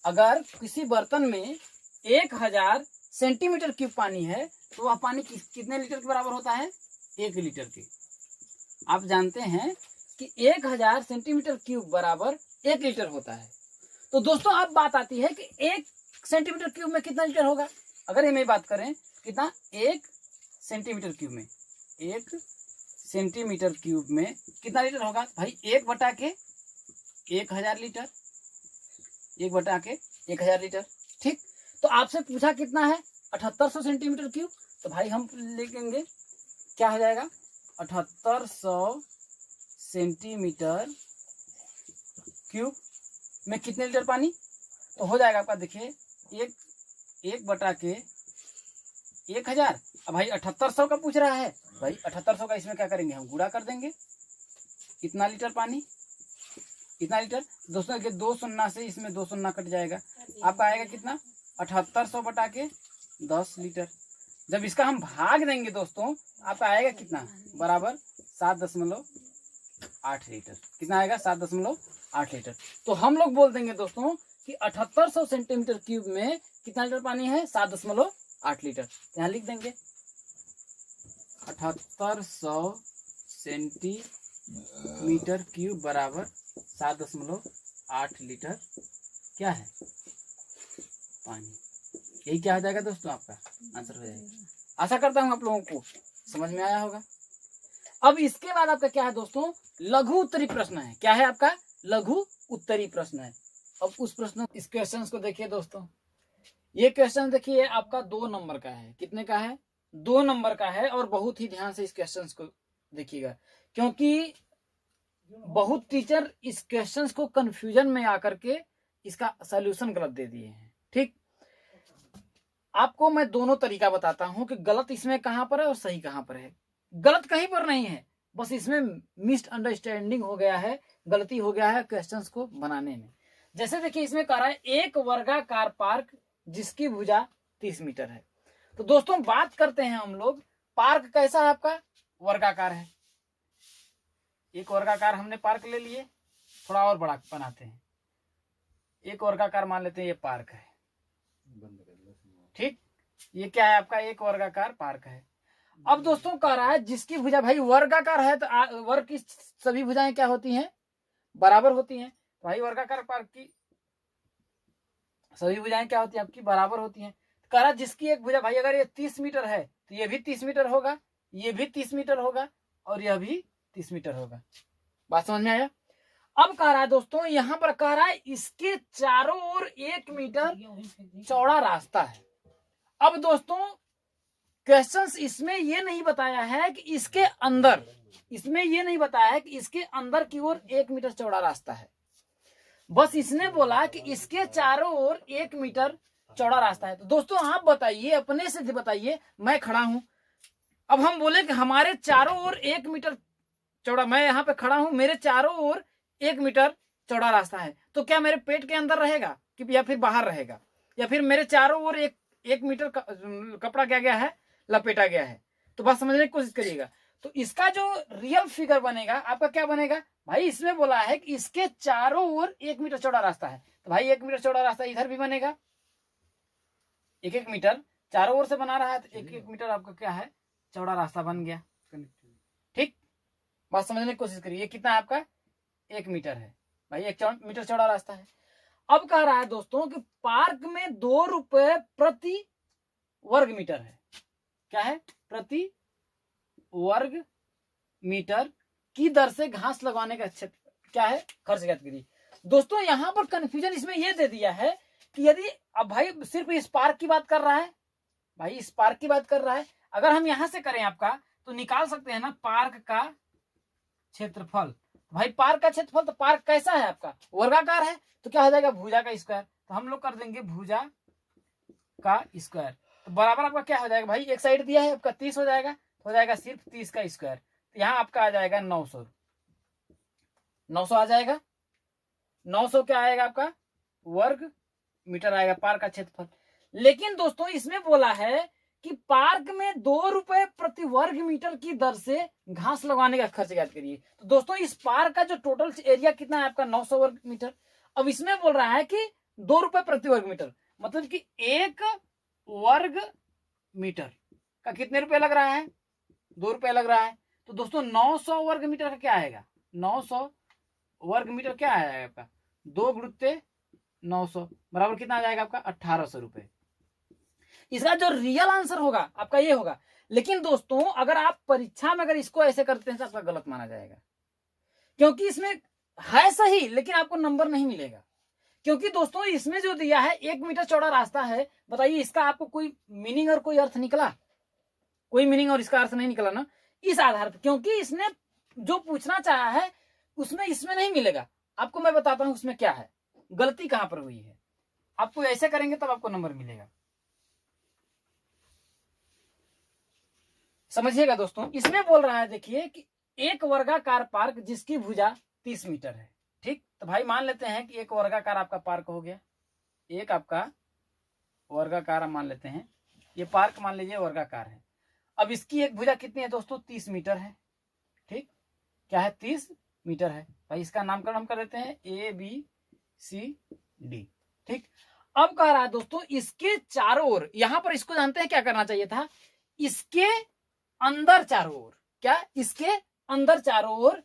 अगर किसी बर्तन में 1000 सेंटीमीटर क्यूब पानी है तो वह पानी कितने लीटर के बराबर होता है, 1 लीटर के। आप जानते हैं कि 1000 सेंटीमीटर क्यूब बराबर 1 लीटर होता है। तो दोस्तों अब बात आती है कि 1 सेंटीमीटर क्यूब में कितना लीटर होगा। अगर ये मैं बात करें कितना, 1 सेंटीमीटर क्यूब में, 1 सेंटीमीटर क्यूब में कितना लीटर होगा, भाई 1/1000 लीटर, 1/1000 लीटर। ठीक, तो आपसे पूछा कितना है, 7800 सेंटीमीटर क्यूब, तो भाई हम लिखेंगे क्या हो जाएगा, 7800 सेंटीमीटर क्यूब में कितने लीटर पानी, तो हो जाएगा आपका देखिए 1/1000। अब भाई 7800 का पूछ रहा है, भाई 7800 का इसमें क्या करेंगे, हम गुणा कर देंगे, कितना लीटर पानी, कितना लीटर दोस्तों, 2 शून्य से इसमें 2 शून्य कट जाएगा, आपका आएगा कितना, 7800/10 लीटर। जब इसका हम भाग देंगे दोस्तों आपका आएगा कितना, बराबर 7.8 लीटर। कितना आएगा, 7.8 लीटर। तो हम लोग बोल देंगे दोस्तों कि 7800 सेंटीमीटर क्यूब में कितना लीटर पानी है, 7.8 लीटर। यहाँ लिख देंगे 7800 सेंटीमीटर क्यूब बराबर 7.8 लीटर क्या है, पानी। यही क्या हो जाएगा दोस्तों, आपका आंसर हो जाएगा। आशा करता हूँ आप लोगों को समझ में आया होगा। अब इसके बाद आपका क्या है दोस्तों, लघु उत्तरी प्रश्न है। क्या है आपका, लघु उत्तरी प्रश्न है। अब उस प्रश्न, इस क्वेश्चन को देखिए दोस्तों, ये क्वेश्चन देखिए आपका 2 नंबर का है। कितने का है, 2 नंबर का है। और बहुत ही ध्यान से इस क्वेश्चन को देखिएगा, क्योंकि बहुत टीचर इस क्वेश्चन को कंफ्यूजन में आकर के इसका सॉल्यूशन गलत दे दिए हैं। ठीक, आपको मैं दोनों तरीका बताता हूं कि गलत इसमें कहां पर है और सही कहां पर है। गलत कहीं पर नहीं है, बस इसमें मिसअंडरस्टैंडिंग हो गया है, गलती हो गया है क्वेश्चंस को बनाने में। जैसे देखिए इसमें कह रहा है एक वर्गाकार पार्क जिसकी भुजा 30 मीटर है। तो दोस्तों बात करते हैं हम लोग, पार्क कैसा है आपका, वर्गाकार है। एक वर्गाकार हमने पार्क ले लिए, थोड़ा और बड़ा बनाते हैं, एक वर्गाकार मान लेते हैं ये पार्क है, ठीक। ये क्या है आपका, एक वर्गाकार पार्क है। अब दोस्तों कह रहा है जिसकी भुजा, भाई वर्गाकार है तो वर्ग की सभी भुजाएं क्या होती हैं, बराबर होती हैं। तो भाई वर्गाकार पार्क की सभी भुजाएं क्या होती हैं आपकी, बराबर होती हैं। कह रहा जिसकी एक भुजा, भाई अगर ये 30 मीटर है तो ये भी 30 मीटर होगा, ये भी 30 मीटर होगा और यह भी 30 मीटर होगा। बात समझ में आया। अब कह रहा है दोस्तों, यहां पर कह रहा है इसके चारों ओर 1 मीटर चौड़ा रास्ता है। अब दोस्तों क्वेश्चंस इसमें ये नहीं बताया है कि इसके अंदर, इसमें ये नहीं बताया है कि इसके अंदर की ओर 1 मीटर चौड़ा रास्ता है। बस इसने बोला कि इसके चारों ओर 1 मीटर चौड़ा रास्ता है। तो दोस्तों आप बताइए, अपने से बताइए, मैं खड़ा हूं, अब हम बोले कि हमारे चारों ओर 1 मीटर चौड़ा, मैं यहाँ पे खड़ा हूं, मेरे चारों ओर 1 मीटर चौड़ा रास्ता है, तो क्या मेरे पेट के अंदर रहेगा कि या फिर बाहर रहेगा, या फिर मेरे चारों ओर एक मीटर कपड़ा क्या गया है, लपेटा गया है। तो बात समझने की कोशिश करिएगा। तो इसका जो रियल फिगर बनेगा आपका क्या बनेगा, भाई इसमें बोला है कि इसके चारों ओर 1 मीटर चौड़ा रास्ता है, तो भाई 1 मीटर चौड़ा रास्ता इधर भी बनेगा, 1-1 मीटर चारों ओर से बना रहा है, तो 1-1 मीटर आपका क्या है, चौड़ा रास्ता बन गया, ठीक। बात समझने की कोशिश करिए, कितना है आपका, 1 मीटर है, भाई 1 मीटर चौड़ा रास्ता है। अब कह रहा है दोस्तों कि पार्क में 2 रुपए प्रति वर्ग मीटर है, क्या है, प्रति वर्ग मीटर की दर से घास लगवाने का क्षेत्र क्या है, खर्च ज्ञात करिए। दोस्तों यहां पर कंफ्यूजन इसमें यह दे दिया है कि यदि अब भाई सिर्फ इस पार्क की बात कर रहा है, भाई इस पार्क की बात कर रहा है, अगर हम यहां से करें आपका तो निकाल सकते हैं ना पार्क का क्षेत्रफल। भाई पार्क का क्षेत्रफल, तो पार्क कैसा है आपका, वर्गाकार है, तो क्या हो जाएगा, भुजा का स्क्वायर। तो हम लोग कर देंगे भुजा का स्क्वायर, तो बराबर आपका क्या हो जाएगा, भाई एक साइड दिया है आपका 30 हो जाएगा, हो जाएगा सिर्फ 30 का स्क्वायर। तो यहाँ आपका आ जाएगा 900, 900 आ जाएगा, 900 क्या आएगा आपका, वर्ग मीटर आएगा पार्क का क्षेत्रफल। लेकिन दोस्तों इसमें बोला है कि पार्क में 2 रुपए प्रति वर्ग मीटर की दर से घास लगवाने का खर्च ज्ञात करिए। तो दोस्तों इस पार्क का जो टोटल एरिया कितना है आपका, 900 वर्ग मीटर। अब इसमें बोल रहा है कि 2 रुपए प्रति वर्ग मीटर, मतलब कि 1 वर्ग मीटर का कितने रुपए लग रहा है, 2 रुपए लग रहा है। तो दोस्तों 900 वर्ग मीटर का क्या आएगा, 900 वर्ग मीटर क्या आएगा आपका, 2 गुणित 900 बराबर कितना आ जाएगा आपका, 1800 रुपए। इसका जो रियल आंसर होगा आपका ये होगा। लेकिन दोस्तों अगर आप परीक्षा में अगर इसको ऐसे करते हैं तो आपका गलत माना जाएगा, क्योंकि इसमें है सही लेकिन आपको नंबर नहीं मिलेगा। क्योंकि दोस्तों इसमें जो दिया है 1 मीटर चौड़ा रास्ता है, बताइए इसका आपको कोई मीनिंग और कोई अर्थ निकला, कोई मीनिंग और इसका अर्थ नहीं निकला ना इस आधार पर, क्योंकि इसने जो पूछना चाहा है उसमें इसमें नहीं मिलेगा। आपको मैं बताता हूं उसमें क्या है, गलती कहां पर हुई है। आपको ऐसे करेंगे तब आपको नंबर मिलेगा, समझिएगा दोस्तों। इसमें बोल रहा है देखिए कि एक वर्गाकार पार्क जिसकी भुजा 30 मीटर है, ठीक। तो भाई मान लेते हैं कि एक वर्गाकार आपका पार्क हो गया, एक आपका वर्गाकार मान लेते हैं, ये पार्क मान लीजिए वर्गाकार है। अब इसकी एक भुजा कितनी है दोस्तों, 30 मीटर है, ठीक, क्या है 30 मीटर है। भाई इसका नामकरण हम कर देते हैं ABCD, ठीक। अब कह रहा है दोस्तों इसके चारों ओर, यहां पर इसको जानते हैं क्या करना चाहिए था, इसके अंदर चारों ओर, क्या इसके अंदर चारों ओर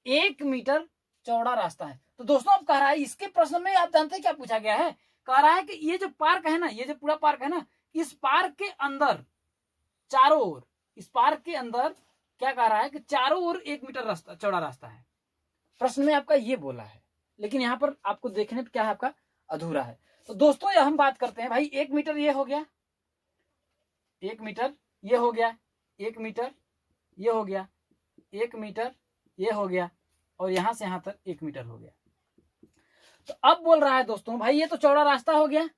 1 मीटर चौड़ा रास्ता है। तो दोस्तों अब कह रहा है इसके प्रश्न में आप जानते हैं क्या पूछा गया है, कह रहा है कि ये जो पार्क है ना, ये जो पूरा पार्क है ना, इस पार्क के अंदर चारों ओर, इस पार्क के अंदर क्या कह रहा है कि चारों ओर 1 मीटर रास्ता चौड़ा रास्ता है। प्रश्न में आपका ये बोला है, लेकिन यहाँ पर आपको देखने पर क्या है आपका अधूरा है। तो दोस्तों हम बात करते हैं, भाई 1 मीटर ये हो गया, 1 मीटर ये हो गया, 1 मीटर ये हो गया, 1 मीटर ये हो गया, और यहां से यहां तक 1 मीटर हो गया। तो अब बोल रहा है दोस्तों भाई ये तो चौड़ा रास्ता हो गया,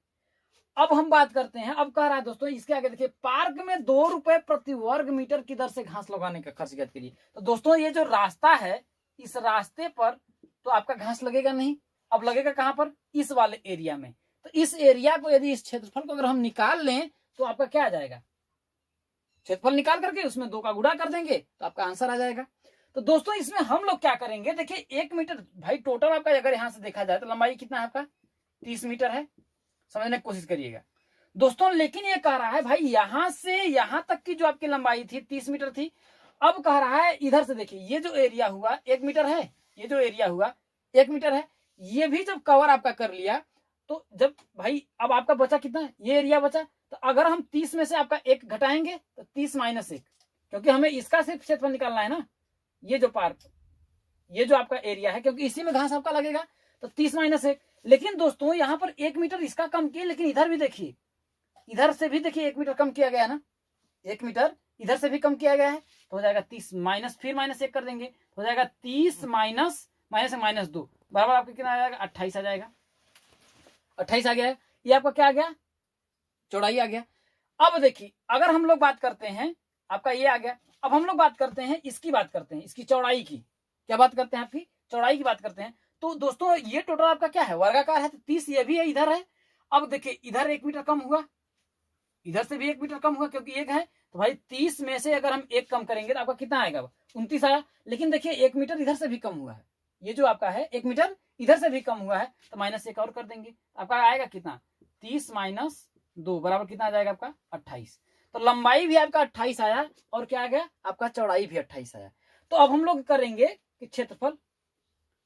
अब हम बात करते हैं, अब कह रहा है दोस्तों इसके आगे देखिए, पार्क में 2 रुपए प्रति वर्ग मीटर की दर से घास लगाने का खर्च ज्ञात कीजिए। तो दोस्तों ये जो रास्ता है, इस रास्ते पर तो आपका घास लगेगा नहीं, अब लगेगा कहां पर, इस वाले एरिया में। तो इस एरिया को, यदि इस क्षेत्रफल को अगर हम निकाल लें तो आपका क्या आ जाएगा, क्षेत्रफल निकाल करके उसमें 2 का गुणा कर देंगे तो आपका आंसर आ जाएगा। तो दोस्तों इसमें हम लोग क्या करेंगे, देखिए 1 मीटर भाई टोटल आपका अगर यहां से देखा जाए तो लंबाई कितना है आपका, 30 मीटर है, समझने की कोशिश करिएगा दोस्तों। लेकिन ये कह रहा है भाई यहां से यहां तक की जो आपकी लंबाई थी 30 मीटर थी, अब कह रहा है इधर से देखिए ये जो एरिया हुआ 1 मीटर है, ये जो एरिया हुआ 1 मीटर है, ये भी जब कवर आपका कर लिया तो जब भाई अब आपका बचा कितना है, ये एरिया बचा। तो अगर हम 30 में से आपका 1 घटाएंगे तो 30 माइनस 1, क्योंकि हमें इसका सिर्फ क्षेत्रफल निकालना है ना, ये जो पार्क, ये जो आपका एरिया है, क्योंकि इसी में घास आपका लगेगा, तो 30 माइनस 1। लेकिन दोस्तों यहाँ पर 1 मीटर इसका कम किए, लेकिन इधर भी देखिए, इधर से भी देखिए 1 मीटर कम किया गया है ना, 1 मीटर इधर से भी कम किया गया है, तो हो जाएगा 30 माइनस, फिर माइनस 1 कर देंगे तो हो जाएगा 30 माइनस माइनस 2 बराबर आपका कितना आ जाएगा, 28 आ जाएगा। 28 आ गया है, ये आपका क्या आ गया, चौड़ाई आ गया। अब देखिए अगर हम लोग बात करते हैं, आपका ये आ गया, अब हम लोग बात करते हैं इसकी, बात करते हैं इसकी चौड़ाई की, क्या बात करते हैं, आपकी चौड़ाई की बात करते हैं। तो दोस्तों ये टोटल आपका क्या है, वर्गाकार है, तो 30 ये भी है, इधर है। अब देखिए इधर 1 मीटर कम हुआ, इधर से भी 1 मीटर कम हुआ, क्योंकि 1 है, तो भाई 30 में से अगर हम 1 कम करेंगे तो आपका कितना आएगा, 29 आया। लेकिन देखिए 1 मीटर इधर से भी कम हुआ है, ये जो आपका है 1 मीटर इधर से भी कम हुआ है, तो माइनस 1 और कर देंगे, आपका आएगा कितना, 30 माइनस 2 बराबर कितना आ जाएगा आपका, 28। तो लंबाई भी आपका 28 आया, और क्या आ गया आपका, चौड़ाई भी 28 आया। तो अब हम लोग करेंगे कि क्षेत्रफल,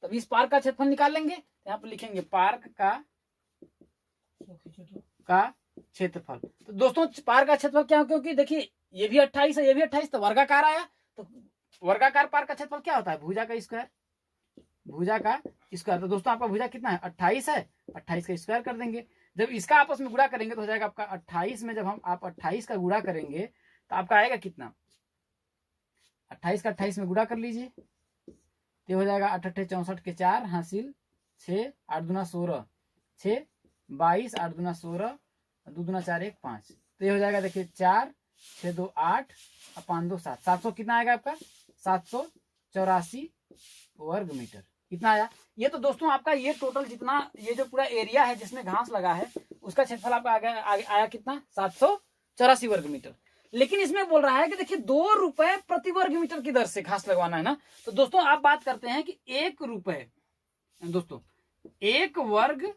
तब इस पार्क का क्षेत्रफल निकाल लेंगे, यहाँ पर लिखेंगे पार्क का क्षेत्रफल। तो दोस्तों पार्क का क्षेत्रफल क्या हो, क्योंकि देखिए ये भी 28 है, ये भी 28, तो वर्गाकार आया, तो वर्गाकार पार्क का क्षेत्रफल क्या होता है, भुजा का स्क्वायर, भुजा का स्क्वायर। तो दोस्तों आपका भुजा कितना है, 28 है, 28 का स्क्वायर कर देंगे। जब इसका आपस में गुणा करेंगे तो हो जाएगा आपका 28 में, जब हम आप 28 का गुणा करेंगे तो आपका आएगा कितना, 28 का 28 में गुणा कर लीजिए, तो हो जाएगा 8 8 64 के 4 हासिल 6 8 दूना 16 6 22 8 दूना 16 2 दूना 4 1 5, तो ये हो जाएगा देखिए 4 6 2 8 5 2 7, 700 कितना आएगा आपका, 784 वर्ग मीटर, कितना आया। ये तो दोस्तों आपका ये टोटल जितना ये जो पूरा एरिया है जिसमें घास लगा है उसका क्षेत्रफल आपका आया कितना, 784 वर्ग मीटर। लेकिन इसमें बोल रहा है कि देखिए 2 रुपए प्रति वर्ग मीटर की दर से घास लगवाना है ना। तो दोस्तों आप बात करते हैं कि 1 रुपए, दोस्तों 1 वर्ग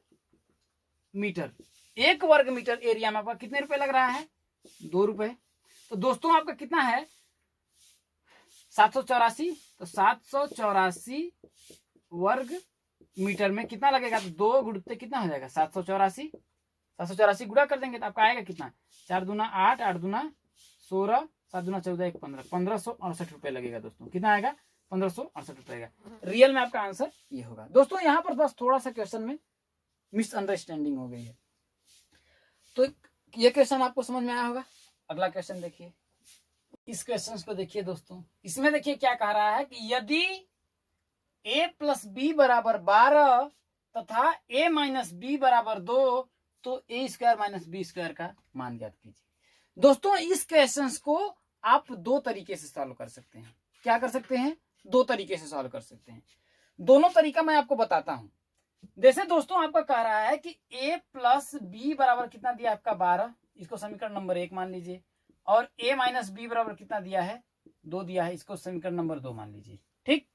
मीटर, 1 वर्ग मीटर एरिया में आपका कितने रुपए लग रहा है, 2 रुपए। तो दोस्तों आपका कितना है 784, तो 784 वर्ग मीटर में कितना लगेगा, तो 2 गुणते कितना हो जाएगा, 784, 784 गुणा कर देंगे तो आपका आएगा कितना, 4 दूना 8 8 दूना 16 7 दूना 14 1 15, 1568 रुपए लगेगा दोस्तों, कितना आएगा, 1568 रुपए आएगा। रियल में आपका आंसर ये होगा। दोस्तों यहाँ पर बस थोड़ा सा क्वेश्चन में मिसअंडरस्टैंडिंग हो गई है, तो ये क्वेश्चन आपको समझ में आया होगा। अगला क्वेश्चन देखिए, इस क्वेश्चन को देखिए दोस्तों, इसमें देखिए क्या कह रहा है कि यदि a प्लस बी बराबर 12 तथा a माइनस बी बराबर 2, तो a square minus B square का मान ज्ञात कीजिए। दोस्तों इस क्वेश्चन को आप 2 तरीके से सॉल्व कर सकते हैं। क्या कर सकते हैं, 2 तरीके से सॉल्व कर सकते हैं। दोनों तरीका मैं आपको बताता हूं। जैसे दोस्तों आपका कह रहा है कि a प्लस बी बराबर कितना दिया आपका 12, इसको समीकरण नंबर 1 मान लीजिए, और a माइनस बी बराबर कितना दिया है, 2 दिया है, इसको समीकरण नंबर 2 मान लीजिए। ठीक,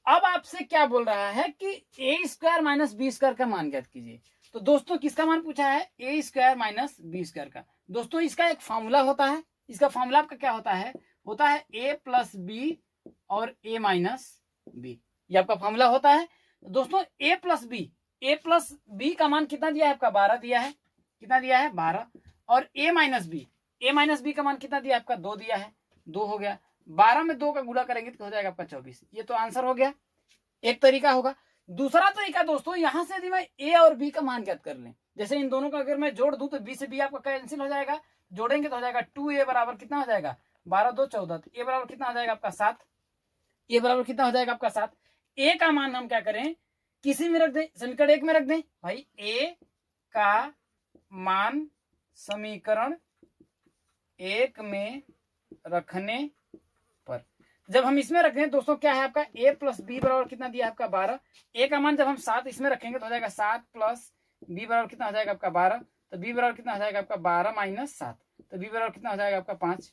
अब आपसे क्या बोल रहा है कि a square minus B square का मान ज्ञात कीजिए। तो दोस्तों किसका मान पूछा है, a square minus B square का। दोस्तों इसका एक फॉर्मूला होता है, इसका फॉर्मूला आपका क्या होता है a प्लस बी और a माइनस बी, ये आपका फॉर्मूला होता है। दोस्तों a प्लस बी का मान कितना दिया है आपका, 12 दिया है, कितना दिया है 12, और a माइनस बी का मान कितना दिया है आपका, 2 दिया है, 2 हो गया। 12 में 2 का गुणा करेंगे तो हो जाएगा आपका 24। ये तो आंसर हो गया, एक तरीका होगा। दूसरा तरीका दोस्तों, यहां से यदि मैं a और b का मान ज्ञात कर लें, जैसे इन दोनों का अगर मैं जोड़ दूं तो b से b आपका कैंसिल हो जाएगा, जोड़ेंगे तो हो जाएगा 2a बराबर कितना हो जाएगा, 12 2 14, तो a बराबर कितना हो जाएगा आपका 7, a बराबर कितना हो जाएगा आपका 7। a का मान हम क्या करें, किसी में रख दें, समीकरण 1 में रख दें भाई, a का मान समीकरण 1 में रखने पर, जब हम इसमें रखें दोस्तों क्या है आपका a प्लस बी बराबर कितना दिया है आपका 12। a का मान जब हम 7 इसमें रखेंगे तो हो जाएगा 7 प्लस b बराबर कितना हो जाएगा आपका 12। तो b बराबर कितना हो जाएगा आपका 12 माइनस 7, तो b बराबर कितना हो जाएगा आपका 5।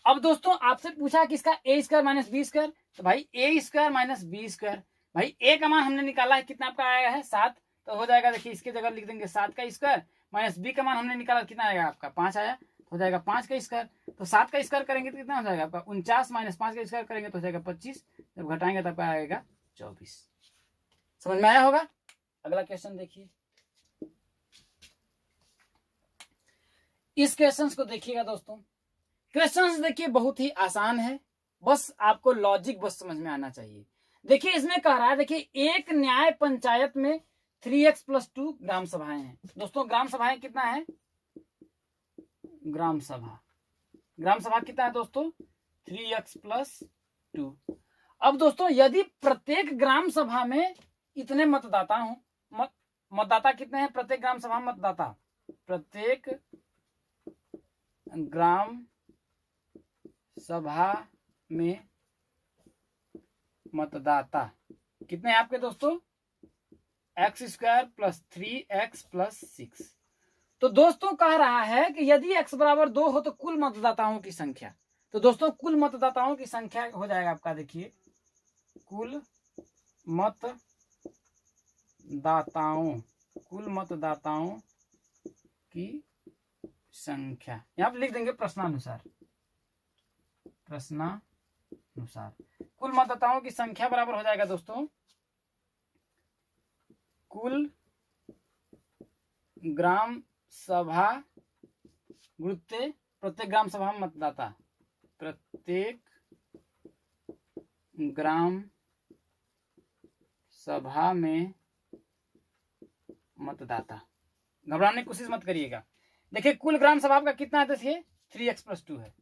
अब दोस्तों आपसे पूछा कि इसका a square minus B square, तो भाई a square minus B square, भाई a का मान हमने निकाला है कितना आपका आया है 7, तो हो जाएगा देखिए इसके जगह लिख देंगे 7 का स्क्वायर माइनस b का मान हमने निकाला कितना आएगा आपका 5 आया, हो जाएगा 5 का स्क्वायर। तो 7 का स्क्वायर करेंगे तो कितना हो जाएगा आपका 49 माइनस 5 का स्क्वायर करेंगे तो हो जाएगा 25, जब घटाएंगे तब आएगा 24। समझ में आया होगा। अगला क्वेश्चन देखिए, इस क्वेश्चन को देखिएगा दोस्तों। क्वेश्चन देखिए बहुत ही आसान है, बस आपको लॉजिक बस समझ में आना चाहिए। देखिए इसमें कह रहा है, देखिए एक न्याय पंचायत में 3x + 2 ग्राम सभाएं हैं। दोस्तों ग्राम सभाएं कितना है, ग्राम सभा कितना है दोस्तों 3x + 2। अब दोस्तों यदि प्रत्येक ग्राम सभा में इतने मतदाता हों, मतदाता कितने हैं प्रत्येक ग्राम सभा में मतदाता, प्रत्येक ग्राम सभा में मतदाता कितने हैं आपके दोस्तों x² + 3x + 6। तो दोस्तों कह रहा है कि यदि x बराबर 2 हो तो कुल मतदाताओं की संख्या, तो दोस्तों कुल मतदाताओं की संख्या हो जाएगा आपका देखिए कुल मतदाताओं की संख्या, यहां पर लिख देंगे प्रश्नानुसार कुल मतदाताओं की संख्या बराबर हो जाएगा दोस्तों कुल ग्राम सभा गुरुत्व प्रत्येक ग्राम सभा में मतदाता, प्रत्येक ग्राम सभा में मतदाता। घबराने की कोशिश मत करिएगा। देखिए कुल ग्राम सभा का कितना है, देखिए 3x + 2 है,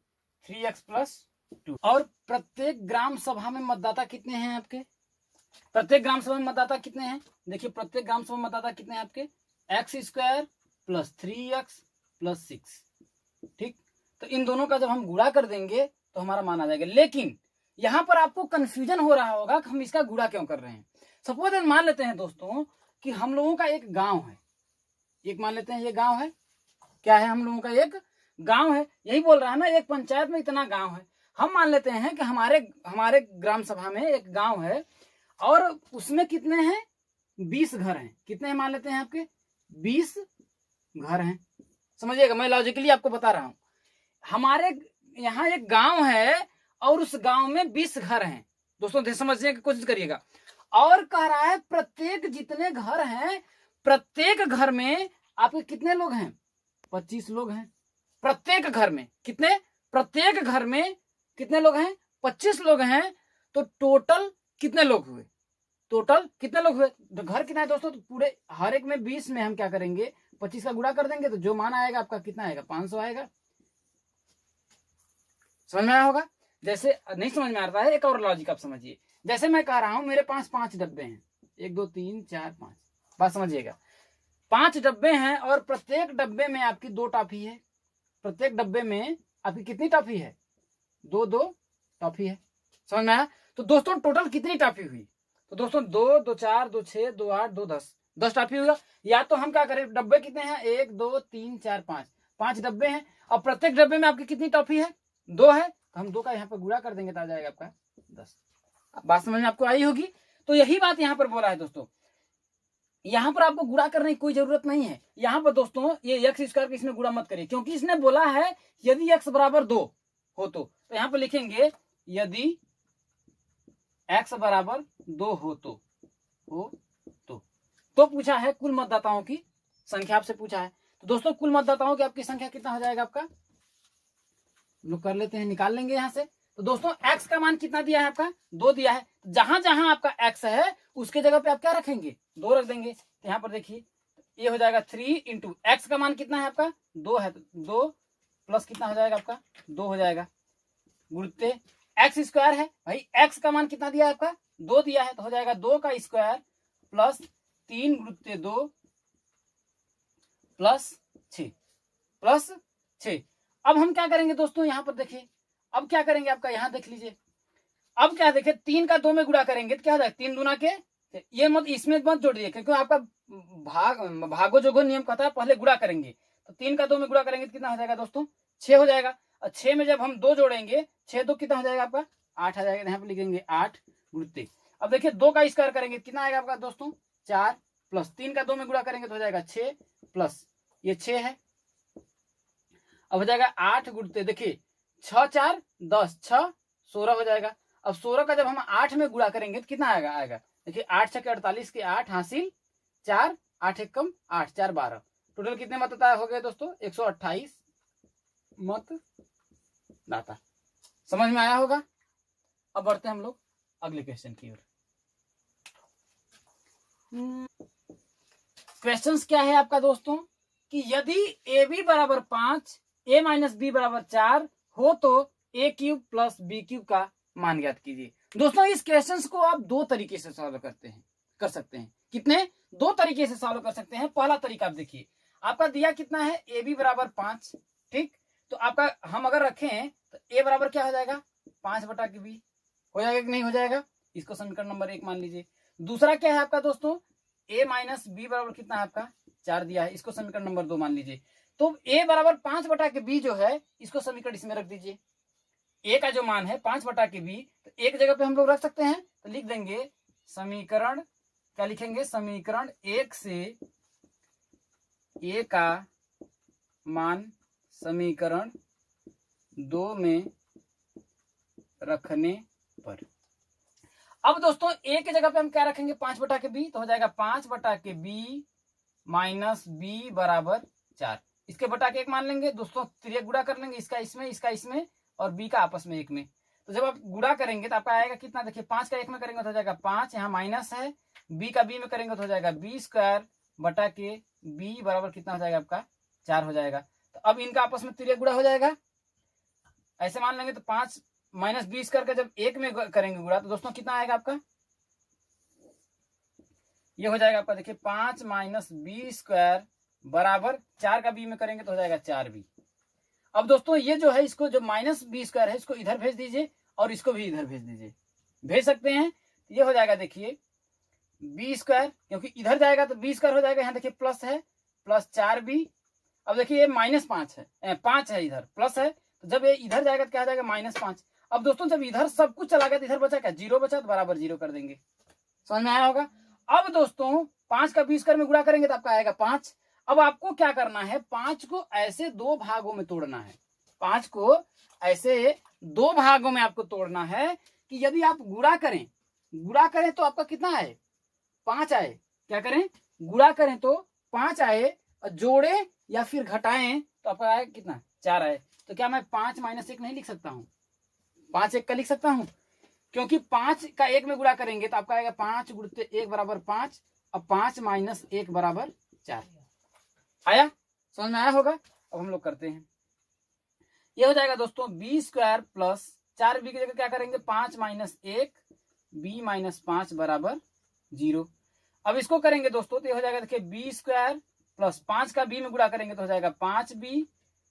3x + 2। और प्रत्येक ग्राम सभा में मतदाता कितने हैं आपके, प्रत्येक ग्राम सभा में मतदाता कितने हैं, देखिए प्रत्येक ग्राम सभा में मतदाता कितने हैं आपके x² + 3x + 6। ठीक, तो इन दोनों का जब हम गुणा कर देंगे तो हमारा मान आ जाएगा। लेकिन यहां पर आपको कंफ्यूजन हो रहा होगा कि हम इसका गुणा क्यों कर रहे हैं। सपोज मान लेते हैं दोस्तों कि हम लोगों का एक गांव है, एक मान लेते हैं ये गांव है, क्या है हम लोगों का एक गांव है, यही बोल रहा है ना एक पंचायत में इतना गांव है। हम मान लेते हैं कि हमारे ग्राम सभा में एक गांव है और उसमें कितने हैं 20 घर हैं, कितने हैं मान लेते हैं आपके 20 घर हैं। समझिएगा मैं लॉजिकली आपको बता रहा हूं, हमारे यहाँ एक गांव है और उस गांव में 20 घर हैं। दोस्तों समझने की कोशिश करिएगा। और कह रहा है प्रत्येक जितने घर हैं प्रत्येक घर में आपके कितने लोग हैं 25 लोग हैं। प्रत्येक घर में कितने, प्रत्येक घर में कितने लोग हैं 25 लोग हैं। तो टोटल कितने लोग हुए, टोटल कितने लोग हुए, तो घर कितना है दोस्तों, तो पूरे हर एक में 20 में हम क्या करेंगे 25 का गुणा कर देंगे तो जो मान आएगा आपका कितना आएगा 500 आएगा। समझ में आया होगा। जैसे नहीं समझ में आ रहा है एक और लॉजिक आप समझिए। जैसे मैं कह रहा हूं मेरे पास 5 डब्बे हैं, 1 2 3 4 5, बात समझिएगा 5 डब्बे हैं और प्रत्येक डब्बे में आपकी 2 टॉफी है। प्रत्येक डब्बे में आपकी कितनी टॉफी है 2 टॉफी है। समझ में आया। तो दोस्तों टोटल कितनी टॉफी हुई, तो दोस्तों 2 2 4 2 6 2 8 2 10 टॉफी होगा। या तो हम क्या करें, डब्बे कितने हैं 1 2 3 4 5 डब्बे हैं और प्रत्येक डब्बे में आपकी कितनी टॉफी है 2 है, तो हम 2 का यहाँ पर गुणा कर देंगे तो आ जाएगा आपका 10। बात समझ में आपको आई होगी। तो यही बात यहाँ पर बोला है दोस्तों, यहाँ पर आपको गुणा करने की कोई जरूरत नहीं है। यहाँ पर दोस्तों ये x² इसमें गुणा मत करिए, क्योंकि इसने बोला है यदि x बराबर 2 हो तो यहाँ पर लिखेंगे यदि x बराबर 2 हो तो पूछा है कुल मतदाताओं की संख्या आपसे पूछा है। तो दोस्तों कुल मतदाताओं की आपकी संख्या कितना हो जाएगा आपका, लोग कर लेते हैं निकाल लेंगे यहां से। तो दोस्तों x का मान कितना दिया है आपका 2 दिया है, जहां जहां आपका x है उसके जगह पे आप क्या रखेंगे 2 रख देंगे। तो यहाँ पर देखिए ये हो जाएगा 3 × x का मान कितना है आपका 2 है, तो 2 प्लस कितना हो जाएगा आपका 2 हो जाएगा गुणित x² है। भाई x का मान कितना दिया है आपका 2 दिया है, तो हो जाएगा 2 का स्क्वायर प्लस 3 × 2 प्लस 6 प्लस 6। अब हम क्या करेंगे दोस्तों, यहां पर देखिए, अब क्या करेंगे आपका, यहां देख लीजिए, अब क्या देखिए 3 का 2 में गुणा करेंगे तो क्या हो जाएगा, 3 दूना के, ये मत इसमें मत जोड़िए क्योंकि आपका भागो जोगो नियम कहता है पहले गुणा करेंगे, तो 3 का 2 में गुणा करेंगे तो कितना हो जाएगा दोस्तों, 6 हो जाएगा। और 6 में जब हम 2 जोड़ेंगे, 6 2 कितना हो जाएगा आपका, 8 आ जाएगा। यहाँ पे लिखेंगे 8 गुणित। अब देखिए 2 का स्क्वायर करेंगे कितना आएगा आपका दोस्तों, 4 प्लस 3 का 2 में गुणा करेंगे तो हो जाएगा 6 प्लस ये 6 है। अब हो जाएगा 8 गुणित, देखिए 6 4 10, 6 16 हो जाएगा। अब 16 का जब हम 8 में गुणा करेंगे तो कितना आएगा, देखिए 8 6 48 के 8 हासिल 4, 8 1 कम 8 4 12, टोटल कितने मतदाता हो गए दोस्तों, 128 मतदाता। समझ में आया होगा। अब बढ़ते हैं हम लोग अगले क्वेश्चन की ओर। क्वेश्चन क्या है आपका दोस्तों, कि यदि ए बी बराबर 5 ए माइनस बी बराबर 4 हो तो ए क्यूब प्लस बी क्यूब का मान ज्ञात कीजिए। दोस्तों इस क्वेश्चन को आप दो तरीके से सॉल्व कर सकते हैं। कितने, दो तरीके से सॉल्व कर सकते हैं। पहला तरीका आप देखिए, आपका दिया कितना है, ए बी बराबर 5, ठीक, तो आपका हम अगर रखें तो ए बराबर क्या हो जाएगा, 5/b हो जाएगा कि नहीं हो जाएगा, इसको समीकरण नंबर 1 मान लीजिए। दूसरा क्या है आपका दोस्तों, ए माइनस बी बराबर कितना है आपका, 4 दिया है, इसको समीकरण नंबर 2 मान लीजिए। तो ए बराबर 5/b जो है, इसको समीकरण इसमें रख दीजिए। ए का जो मान है 5/b, तो एक जगह पे हम लोग रख सकते हैं, तो लिख देंगे समीकरण, क्या लिखेंगे, समीकरण 1 से ए का मान समीकरण 2 में रखने पर। अब दोस्तों ए की जगह पे हम क्या रखेंगे, 5/b, तो हो जाएगा 5/b माइनस बी बराबर 4। इसके बटा के 1 मान लेंगे दोस्तों, त्रिक गुणा कर लेंगे, इसका इसमें और बी का आपस में 1 में। तो जब आप गुणा करेंगे तो आपका आएगा कितना, देखिए 5 का 1 में करेंगे तो हो जाएगा 5, यहाँ माइनस है, बी का बी में करेंगे तो हो जाएगा b² बराबर कितना हो जाएगा आपका, 4 हो जाएगा। तो अब इनका आपस में त्रिक गुणा हो जाएगा, ऐसे मान लेंगे। तो 5 माइनस बी करके जब 1 में करेंगे गुणा तो दोस्तों कितना आएगा आपका, ये हो जाएगा आपका, देखिए 5 माइनस b² बराबर 4 का b में करेंगे तो हो जाएगा 4b। अब दोस्तों ये जो है, इसको जो माइनस b² है इसको इधर भेज दीजिए और इसको भी इधर भेज दीजिए, भेज सकते हैं। ये हो जाएगा देखिए b², क्योंकि इधर जाएगा तो b² हो जाएगा, यहाँ देखिए प्लस है, प्लस 4b। अब देखिए ये -5 है, 5 है, इधर प्लस है, तो जब ये इधर जाएगा तो क्या हो जाएगा, -5। अब दोस्तों जब इधर सब कुछ चला गया तो इधर बचा क्या, 0 बचा, तो बराबर 0 कर देंगे। समझ में आया होगा। अब दोस्तों 5 का b² में गुणा करेंगे तो आपका आएगा 5। अब आपको क्या करना है, 5 को ऐसे 2 भागों में तोड़ना है, 5 को ऐसे 2 भागों में आपको तोड़ना है कि यदि आप गुणा करें तो आपका कितना आए, 5 आए। क्या करें, गुणा करें तो 5 आए, और जोड़े या फिर घटाएं तो आपका आए कितना, 4 आए। तो क्या मैं 5 - 1 नहीं लिख सकता हूं, 5 1 का लिख सकता हूं, क्योंकि 5 का 1 में गुणा करेंगे तो आपका आएगा 5 गुणित 1 बराबर 5, और 5 माइनस 1 बराबर 4 आया। समझ में आया होगा। अब हम लोग करते हैं, ये हो जाएगा दोस्तों b² प्लस 4b की जगह क्या करेंगे, 5 माइनस 1 b माइनस 5 बराबर 0। अब इसको करेंगे दोस्तों तो ये हो जाएगा, देखिए b² प्लस 5 का b में गुणा करेंगे तो हो जाएगा 5b,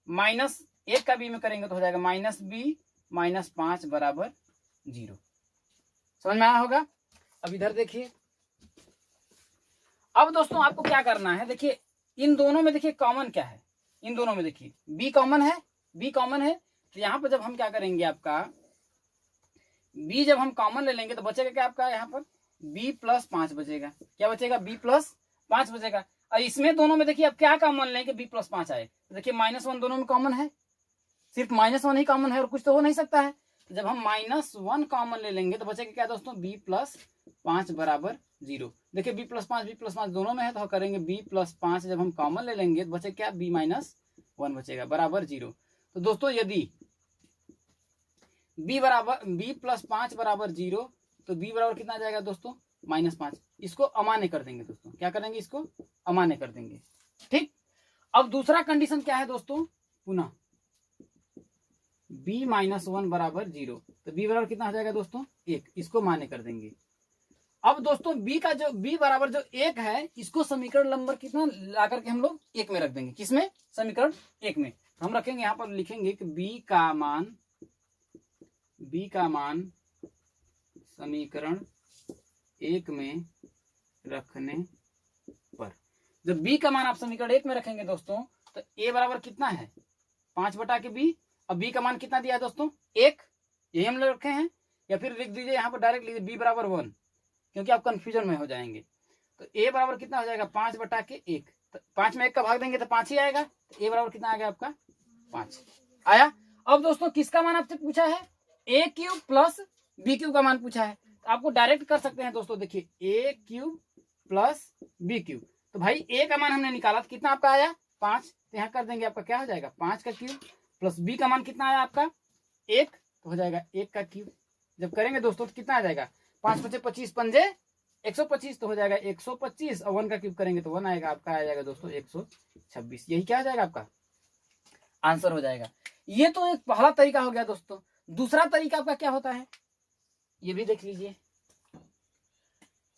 माइनस 1 का b में करेंगे तो हो जाएगा -b माइनस 5 बराबर 0। समझ में आया होगा। अब इधर देखिए, अब दोस्तों आपको क्या करना है, देखिए इन दोनों में देखिए कॉमन क्या है, इन दोनों में देखिए b कॉमन है, तो यहाँ पर जब हम क्या करेंगे, आपका b जब हम कॉमन ले लेंगे तो बचेगा क्या आपका, यहाँ पर b + 5 बचेगा। क्या बचेगा, b + 5 बचेगा। और इसमें दोनों में देखिए अब क्या कॉमन लेंगे, b + 5 आए, तो देखिए -1 दोनों में कॉमन है, सिर्फ -1 ही कॉमन है और कुछ तो हो नहीं सकता है। तो जब हम -1 कॉमन ले लेंगे तो बचेगा क्या दोस्तों, b + 5 बराबर 0। देखिए b + 5 दोनों में है, तो हम करेंगे b + 5 जब हम कॉमन ले लेंगे तो बचेगा क्या, b - 1 बचेगा बराबर 0। तो दोस्तों यदि b + 5 बराबर 0, तो b बराबर कितना आ जाएगा दोस्तों, -5। इसको अमान्य कर देंगे दोस्तों, क्या करेंगे, इसको अमान्य कर देंगे। ठीक। अब दूसरा कंडीशन क्या है दोस्तों, पुनः b - 1 बराबर 0, तो b बराबर कितना हो जाएगा दोस्तों, 1, इसको मान्य कर देंगे। अब दोस्तों b का जो b बराबर जो 1 है, इसको समीकरण नंबर कितना ला करके हम लोग 1 में रख देंगे। किसमें? समीकरण 1 में। हम रखेंगे यहाँ पर, लिखेंगे कि b का मान समीकरण 1 में रखने पर, जब b का मान आप समीकरण 1 में रखेंगे दोस्तों, तो a बराबर कितना है 5/b। अब b का मान कितना दिया है दोस्तों 1, यही हम लोग रखे हैं। या फिर लिख दीजिए यहाँ पर डायरेक्ट लिख दीजिए b बराबर 1, क्योंकि आप कंफ्यूजन में हो जाएंगे। तो a बराबर कितना हो जाएगा 5/1। तो 5 में 1 का भाग देंगे तो 5 ही आएगा। तो a बराबर कितना आ गया आपका 5 आया। अब दोस्तों किसका मान आपसे पूछा है? a cube plus b cube का मान पूछा है। तो आपको डायरेक्ट कर सकते हैं दोस्तों, देखिए a cube plus b cube. तो भाई a का मान हमने निकाला तो कितना आपका आया 5। तो यहाँ कर देंगे, आपका क्या हो जाएगा 5 का क्यूब, प्लस b का मान कितना आया आपका 1, तो हो जाएगा 1 का क्यूब। जब करेंगे दोस्तों तो कितना आ जाएगा 5 × 25 पंजे 125, तो हो जाएगा 125। और 1 का क्यूब करेंगे तो 1 आएगा, आपका आ जाएगा दोस्तों 126। यही क्या हो जाएगा आपका आंसर हो जाएगा। ये तो एक पहला तरीका हो गया दोस्तों। दूसरा तरीका आपका क्या होता है, ये भी देख लीजिए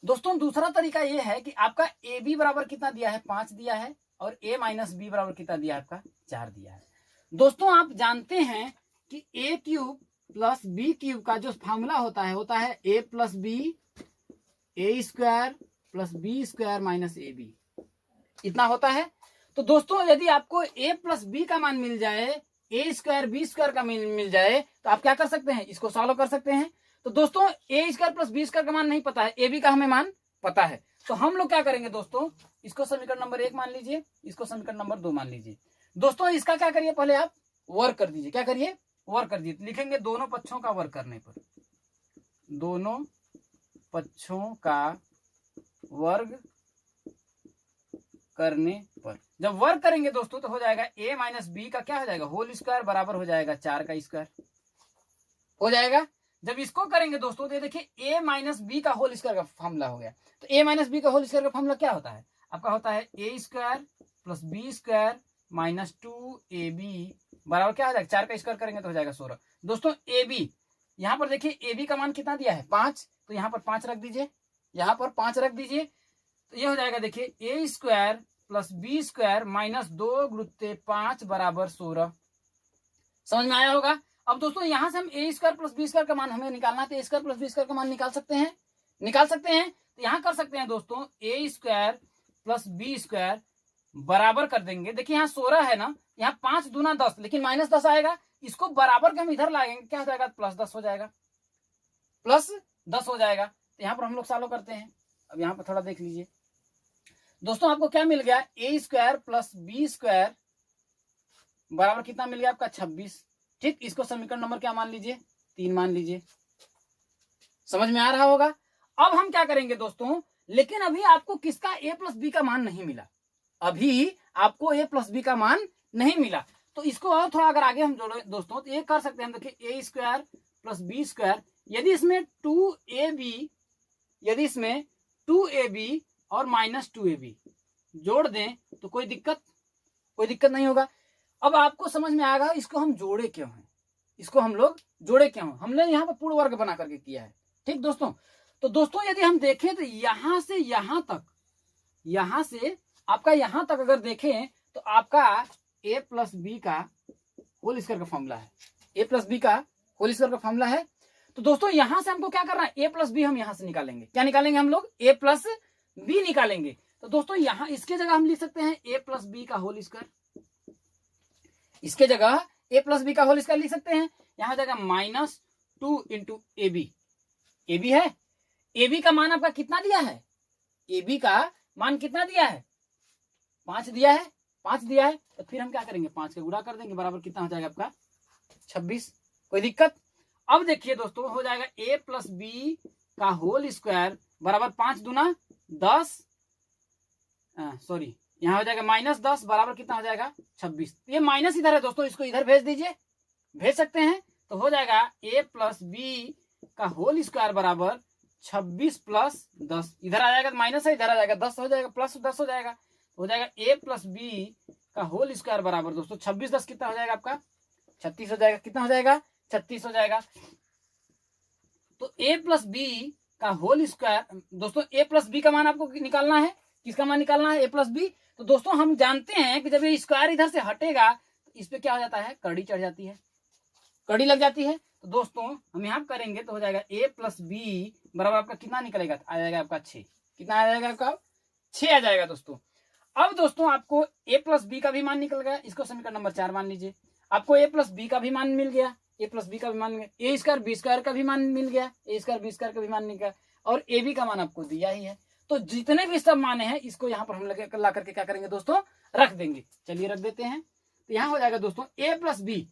दोस्तों। दूसरा तरीका ये है कि आपका ए बी बराबर कितना दिया है 5 दिया है, और a माइनस बी बराबर कितना दिया है आपका 4 दिया है। दोस्तों आप जानते हैं कि a cube plus B cube का जो फॉर्मूला होता है a plus B A square plus B square minus A B, इतना होता है। तो दोस्तों यदि आपको a प्लस बी का मान मिल जाए, ए स्क्वायर बी स्क्वायर का मिल जाए, तो आप क्या कर सकते हैं, इसको सॉल्व कर सकते हैं। तो दोस्तों ए स्क्वायर प्लस बी स्क्वायर का मान नहीं पता है, ए बी का हमें मान पता है। तो हम लोग क्या करेंगे दोस्तों, इसको समीकरण नंबर 1 मान लीजिए, इसको समीकरण नंबर 2 मान लीजिए। दोस्तों इसका क्या करिए, पहले आप वर्क कर दीजिए। क्या करिए, वर्क कर दीजिए। लिखेंगे दोनों पक्षों का वर्क करने पर, दोनों पक्षों का वर्ग करने पर जब वर्क करेंगे दोस्तों तो हो जाएगा a माइनस बी का क्या हो जाएगा होल स्क्वायर बराबर हो जाएगा 4 का स्क्वायर हो जाएगा। जब इसको करेंगे दोस्तों तो देखिए a माइनस बी का होल स्क्वायर का फॉर्मूला हो गया। तो a माइनस बी का होल स्क्वायर का फॉर्मूला क्या होता है आपका, होता है a square plus B square minus 2ab बराबर क्या हो जाएगा 4 का स्क्वायर करेंगे तो हो जाएगा 16। दोस्तों ए बी, यहाँ पर देखिए ए बी का मान कितना दिया है 5, तो यहाँ पर 5 रख दीजिए, यहाँ पर 5 रख दीजिए। तो ये हो जाएगा देखिए a square plus B square minus 2 × 5 बराबर 16। समझ में आया होगा। अब दोस्तों यहाँ से हम ए स्क्वायर प्लस बी स्क्वायर का मान हमें निकालना है, तो ए स्क्वायर प्लस बी स्क्वायर का मान निकाल सकते हैं, तो यहाँ कर सकते हैं दोस्तों ए स्क्वायर प्लस बी स्क्वायर बराबर कर देंगे। देखिए यहाँ 16 है ना, यहाँ 5 दूना 10, लेकिन माइनस 10 आएगा, इसको बराबर के हम इधर लाएंगे, क्या हो जाएगा प्लस 10 हो जाएगा, प्लस 10 हो जाएगा। तो यहाँ पर हम लोग सॉल्व करते हैं। अब यहाँ पर थोड़ा देख लीजिए दोस्तों, आपको क्या मिल गया ए स्क्वायर प्लस बी स्क्वायर बराबर कितना मिल गया आपका 26। ठीक, इसको समीकरण नंबर क्या मान लीजिए 3 मान लीजिए। समझ में आ रहा होगा। अब हम क्या करेंगे दोस्तों, लेकिन अभी आपको किसका a प्लस बी का मान नहीं मिला, अभी आपको a प्लस बी का मान नहीं मिला। तो इसको और थोड़ा अगर आगे हम जोड़े दोस्तों तो ये कर सकते हैं। देखिए a square plus B square, यदि इसमें 2ab और माइनस 2ab जोड़ दें तो कोई दिक्कत नहीं होगा। अब आपको समझ में आएगा इसको हम जोड़े क्यों हैं, इसको हम लोग जोड़े क्यों हैं, हमने यहाँ पर पूर्ण वर्ग बना करके किया है। ठीक दोस्तों, तो दोस्तों यदि हम देखें तो यहाँ से यहाँ से आपका यहाँ तक अगर देखें तो आपका a प्लस बी का होल स्क्वायर का फॉर्मूला है, a प्लस बी का होल स्क्वायर का फॉर्मूला है। तो दोस्तों यहाँ से हमको क्या करना है, a प्लस बी हम यहाँ से निकालेंगे। क्या निकालेंगे हम लोग, a प्लस बी निकालेंगे। तो दोस्तों यहाँ इसके जगह हम लिख सकते हैं a प्लस बी का होल स्क्वायर, इसके जगह a प्लस बी का होल स्क्वायर लिख सकते हैं। यहाँ हो जाएगा माइनस 2 × ab है। ab का मान आपका कितना दिया है, ab का मान कितना दिया है 5 दिया है, 5 दिया है। तो फिर हम क्या करेंगे 5 का गुणा कर देंगे, बराबर कितना हो जाएगा आपका 26। कोई दिक्कत। अब देखिए दोस्तों हो जाएगा a प्लस बी का होल स्क्वायर बराबर 5 दूना 10, सॉरी यहाँ हो जाएगा माइनस 10 बराबर कितना हो जाएगा 26। ये माइनस इधर है दोस्तों, इसको इधर भेज दीजिए, भेज सकते हैं। तो हो जाएगा a प्लस बी का होल स्क्वायर बराबर 26 प्लस 10, इधर आ जाएगा माइनस है, इधर आ जाएगा 10 हो जाएगा, प्लस 10 हो जाएगा। हो जाएगा a प्लस बी का होल स्क्वायर बराबर दोस्तों 26 10 कितना हो जाएगा आपका 36 हो जाएगा। कितना हो जाएगा 36 हो जाएगा। तो a प्लस बी का होल स्क्वायर। दोस्तों ए प्लस बी का मान आपको निकालना है, किसका मान निकालना है, ए प्लस बी। तो दोस्तों हम जानते हैं कि जब ये स्क्वायर इधर से हटेगा तो इस पे क्या हो जाता है, कड़ी चढ़ जाती है, कड़ी लग जाती है। तो दोस्तों हम यहाँ करेंगे तो हो जाएगा ए प्लस बी बराबर आपका कितना निकलेगा, आ जाएगा आपका 6। कितना आ जाएगा आपका, 6 आ जाएगा दोस्तों। अब दोस्तों आपको ए प्लस बी का भी मान निकल गया, इसको समीकरण नंबर 4 मान लीजिए। आपको ए प्लस बी का भी मान मिल गया, ए प्लस बी का भी मान मिल गया, ए स्क्वायर बी स्क्वायर का भी मान मिल गया, ए स्क्वायर बी स्क्वायर का भी मान मिल गया, और ए बी का मान आपको दिया ही है। तो जितने भी सब माने हैं इसको यहाँ पर हम ला करके क्या करेंगे दोस्तों, रख देंगे। चलिए रख देते हैं। तो यहाँ हो जाएगा दोस्तों ए प्लस बी,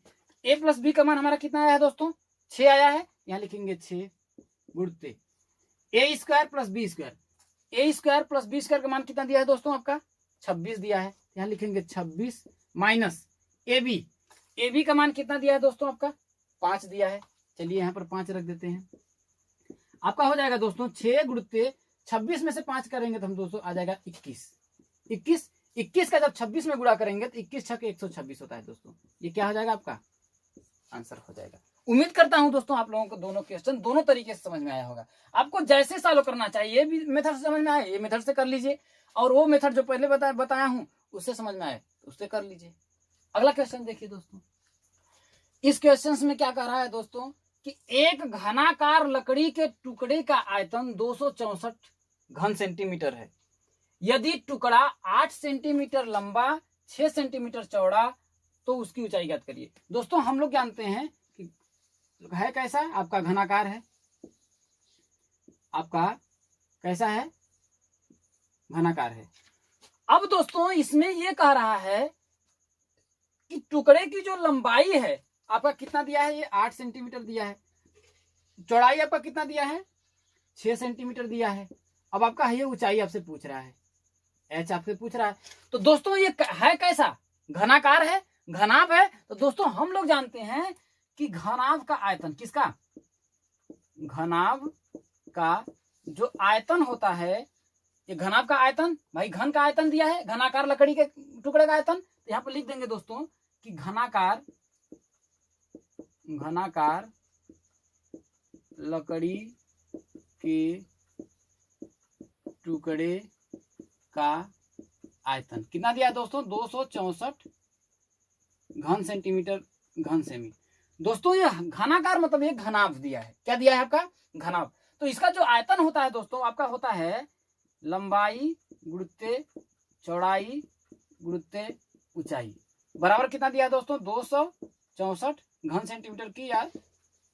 ए प्लस बी का मान हमारा कितना आया है दोस्तों, 6 आया है। यहाँ लिखेंगे 6 गुणते ए स्क्वायर प्लस बी स्क्वायर, ए स्क्वायर प्लस बी स्क्वायर का मान कितना दिया है दोस्तों, आपका 26 दिया है। यहाँ लिखेंगे 26 माइनस ए बी का मान कितना दिया है दोस्तों, आपका 5 दिया है। चलिए यहाँ पर 5 रख देते हैं। आपका हो जाएगा दोस्तों 6 गुणते 26 में से 5 करेंगे तो हम दोस्तों आ जाएगा 21 का जब 26 में गुणा करेंगे तो 21 छक 126 होता है दोस्तों। ये क्या हो जाएगा, आपका आंसर हो जाएगा। उम्मीद करता हूं दोस्तों आप लोगों को दोनों क्वेश्चन दोनों तरीके से समझ में आया होगा। आपको जैसे सॉल्व करना चाहिए, ये भी मेथड से समझ में आए ये मेथड से कर लीजिए, और वो मेथड जो पहले बताया हूं उससे समझ में आए उससे कर लीजिए। अगला क्वेश्चन देखिए दोस्तों। इस क्वेश्चन में क्या कह रहा है दोस्तों कि एक घनाकार लकड़ी के टुकड़े का आयतन 264 घन सेंटीमीटर है। यदि टुकड़ा 8 सेंटीमीटर लंबा 6 सेंटीमीटर चौड़ा तो उसकी ऊंचाई ज्ञात करिए। दोस्तों हम लोग जानते हैं कि है कैसा, आपका घनाकार है, आपका कैसा है, घनाकार है। अब दोस्तों इसमें यह कह रहा है कि टुकड़े की जो लंबाई है आपका कितना दिया है, ये 8 सेंटीमीटर दिया है, चौड़ाई आपका कितना दिया है, 6 सेंटीमीटर दिया है। अब आपका ये ऊंचाई आपसे पूछ रहा है, एच आपसे पूछ रहा है। तो दोस्तों ये है कैसा, घनाकार है, घनाभ है। तो दोस्तों हम लोग जानते हैं कि घनाभ का आयतन, किसका, घनाभ का जो आयतन होता है, ये घनाभ का आयतन, भाई घन का आयतन दिया है, घनाकार लकड़ी के टुकड़े का आयतन। तो यहाँ पर लिख देंगे दोस्तों कि घनाकार लकड़ी के टुकड़े का आयतन कितना दिया है दोस्तों, 264 घन सेंटीमीटर घन सेमी। दोस्तों ये घनाकार मतलब ये घनाभ दिया है, क्या दिया है आपका, घनाभ। तो इसका जो आयतन होता है दोस्तों आपका होता है लंबाई गुणित चौड़ाई गुणित ऊंचाई बराबर कितना दिया है दोस्तों, 264 घन सेंटीमीटर की या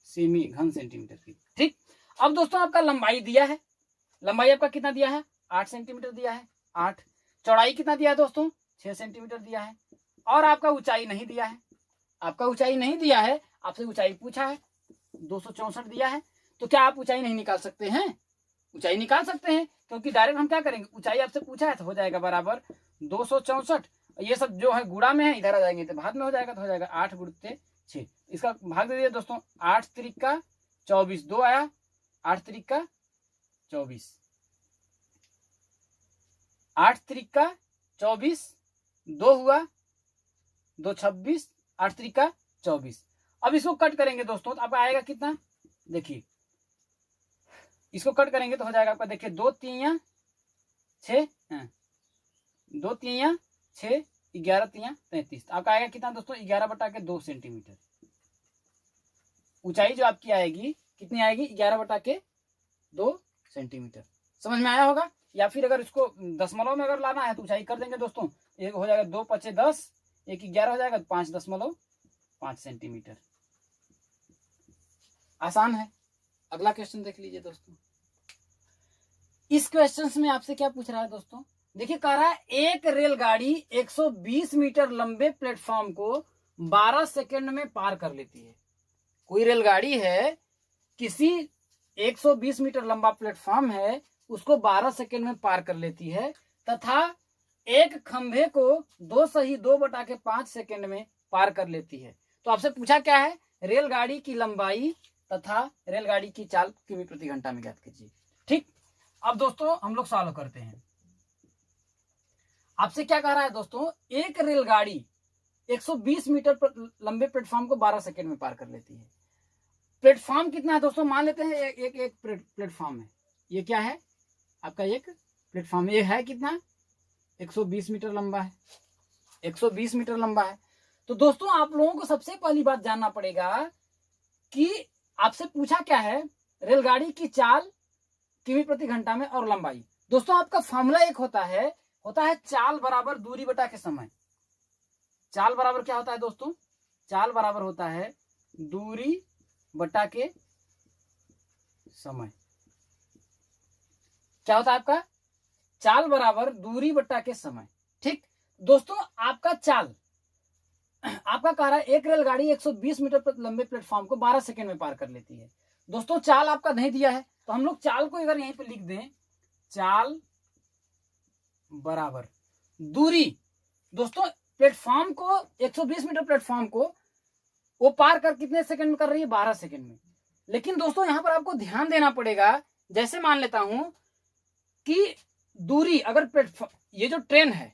सेमी घन सेंटीमीटर की। ठीक। अब दोस्तों आपका लंबाई दिया है, लंबाई आपका कितना दिया है, 8 सेंटीमीटर दिया है, 8। चौड़ाई कितना दिया है दोस्तों, 6 सेंटीमीटर दिया है, और आपका ऊंचाई नहीं दिया है, आपका ऊंचाई नहीं दिया है, आपसे ऊंचाई पूछा है 264 दिया है। तो क्या आप ऊंचाई नहीं निकाल सकते हैं, ऊंचाई निकाल सकते हैं, क्योंकि डायरेक्ट हम क्या करेंगे, ऊंचाई आपसे पूछा है तो हो जाएगा बराबर 264, ये सब जो है गुणा में है इधर आ जाएंगे तो भाग में हो जाएगा, तो हो जाएगा 8 गुणित 6। इसका भाग दे दिया दोस्तों, 8 त्रिका 24, 2 आया, 8 त्रिका 24, 8 त्रिका 24, 2 हुआ, 2 26, 8 त्रिका 24। अब इसको कट करेंगे दोस्तों तो आपका आएगा कितना, देखिए इसको कट करेंगे तो हो जाएगा आपका, देखिए 2 3 6, 2 3 6, 11 3 33। आपका आएगा कितना दोस्तों, 11/2 सेंटीमीटर। ऊंचाई जो आपकी आएगी कितनी आएगी, 11/2 सेंटीमीटर। समझ में आया होगा। या फिर अगर इसको दशमलव में अगर लाना है तो ऊंचाई कर देंगे दोस्तों, एक हो जाएगा 2 5 10, 1 11 हो जाएगा 5.5 सेंटीमीटर। आसान है। अगला क्वेश्चन देख लीजिए दोस्तों। इस क्वेश्चन में आपसे क्या पूछ रहा है दोस्तों, देखिए कह रहा है एक रेलगाड़ी 120 मीटर लंबे प्लेटफॉर्म को 12 सेकंड में पार कर लेती है। कोई रेलगाड़ी है, किसी 120 मीटर लंबा प्लेटफॉर्म है, उसको 12 सेकंड में पार कर लेती है, तथा एक खंभे को 2/2/5 सेकंड में पार कर लेती है। तो आपसे पूछा क्या है, रेलगाड़ी की लंबाई तथा रेलगाड़ी की चाल किमी प्रति घंटा में ज्ञात कीजिए। ठीक। अब दोस्तों हम लोग सॉल्व करते हैं। आपसे क्या कह रहा है दोस्तों, एक रेलगाड़ी 120 मीटर लंबे प्लेटफॉर्म को 12 सेकंड में पार कर लेती है। प्लेटफॉर्म कितना है दोस्तों, मान लेते हैं एक प्लेटफॉर्म है, ये क्या है आपका एक प्लेटफॉर्म, ये है कितना 120 मीटर लंबा है, 120 मीटर लंबा है। तो दोस्तों आप लोगों को सबसे पहली बात जानना पड़ेगा कि आपसे पूछा क्या है, रेलगाड़ी की चाल किमी प्रति घंटा में और लंबाई। दोस्तों आपका फॉर्मूला एक होता है चाल बराबर दूरी बटा के समय। चाल बराबर क्या होता है दोस्तों, चाल बराबर होता है दूरी बटा के समय। क्या होता है आपका, चाल बराबर दूरी बटा के समय। ठीक दोस्तों, आपका चाल आपका कह रहा है एक रेलगाड़ी 120 मीटर लंबे प्लेटफॉर्म को 12 सेकंड में पार कर लेती है। दोस्तों चाल आपका नहीं दिया है, तो हम लोग चाल को अगर यहीं पे लिख दें, चाल बराबर दूरी। दोस्तों प्लेटफॉर्म को 120 मीटर प्लेटफॉर्म को वो पार कर कितने सेकंड में कर रही है, 12 सेकंड में। लेकिन दोस्तों यहां पर आपको ध्यान देना पड़ेगा, जैसे मान लेता हूं कि दूरी अगर प्लेटफॉर्म, ये जो ट्रेन है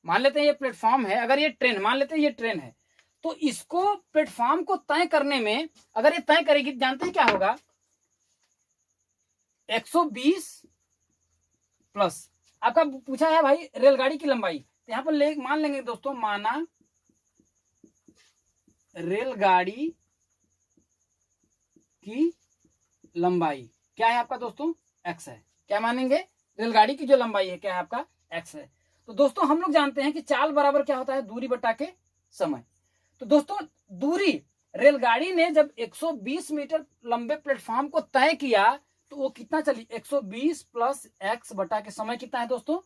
मान लेते हैं ये प्लेटफॉर्म है, अगर ये ट्रेन मान लेते हैं ये ट्रेन है, तो इसको प्लेटफॉर्म को तय करने में अगर ये तय करेगी, जानते हैं क्या होगा, 120 प्लस आपका पूछा है भाई रेलगाड़ी की लंबाई, तो यहां पर मान लेंगे दोस्तों, माना रेलगाड़ी की लंबाई क्या है आपका दोस्तों, x है। क्या मानेंगे, रेलगाड़ी की जो लंबाई है क्या है आपका, x है। तो दोस्तों हम लोग जानते हैं कि चाल बराबर क्या होता है, दूरी बटा के समय। तो दोस्तों दूरी, रेलगाड़ी ने जब 120 मीटर लंबे प्लेटफॉर्म को तय किया तो वो कितना चली, 120 प्लस x बटा के समय कितना है दोस्तों,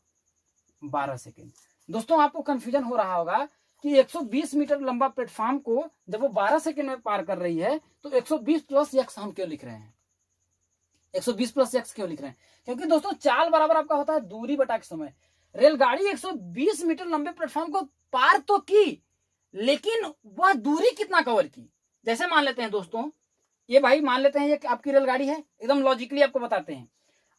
12 सेकेंड। दोस्तों आपको कंफ्यूजन हो रहा होगा कि 120 मीटर लंबा प्लेटफॉर्म को जब वो 12 सेकेंड में पार कर रही है तो 120 प्लस x हम क्यों लिख रहे हैं, 120 प्लस x क्यों लिख रहे हैं, क्योंकि दोस्तों चाल बराबर आपका होता है दूरी बटा के समय। रेलगाड़ी 120 मीटर लंबे प्लेटफॉर्म को पार तो की, लेकिन वह दूरी कितना कवर की। जैसे मान लेते हैं दोस्तों, ये भाई मान लेते हैं ये आपकी रेलगाड़ी है, एकदम लॉजिकली आपको बताते हैं।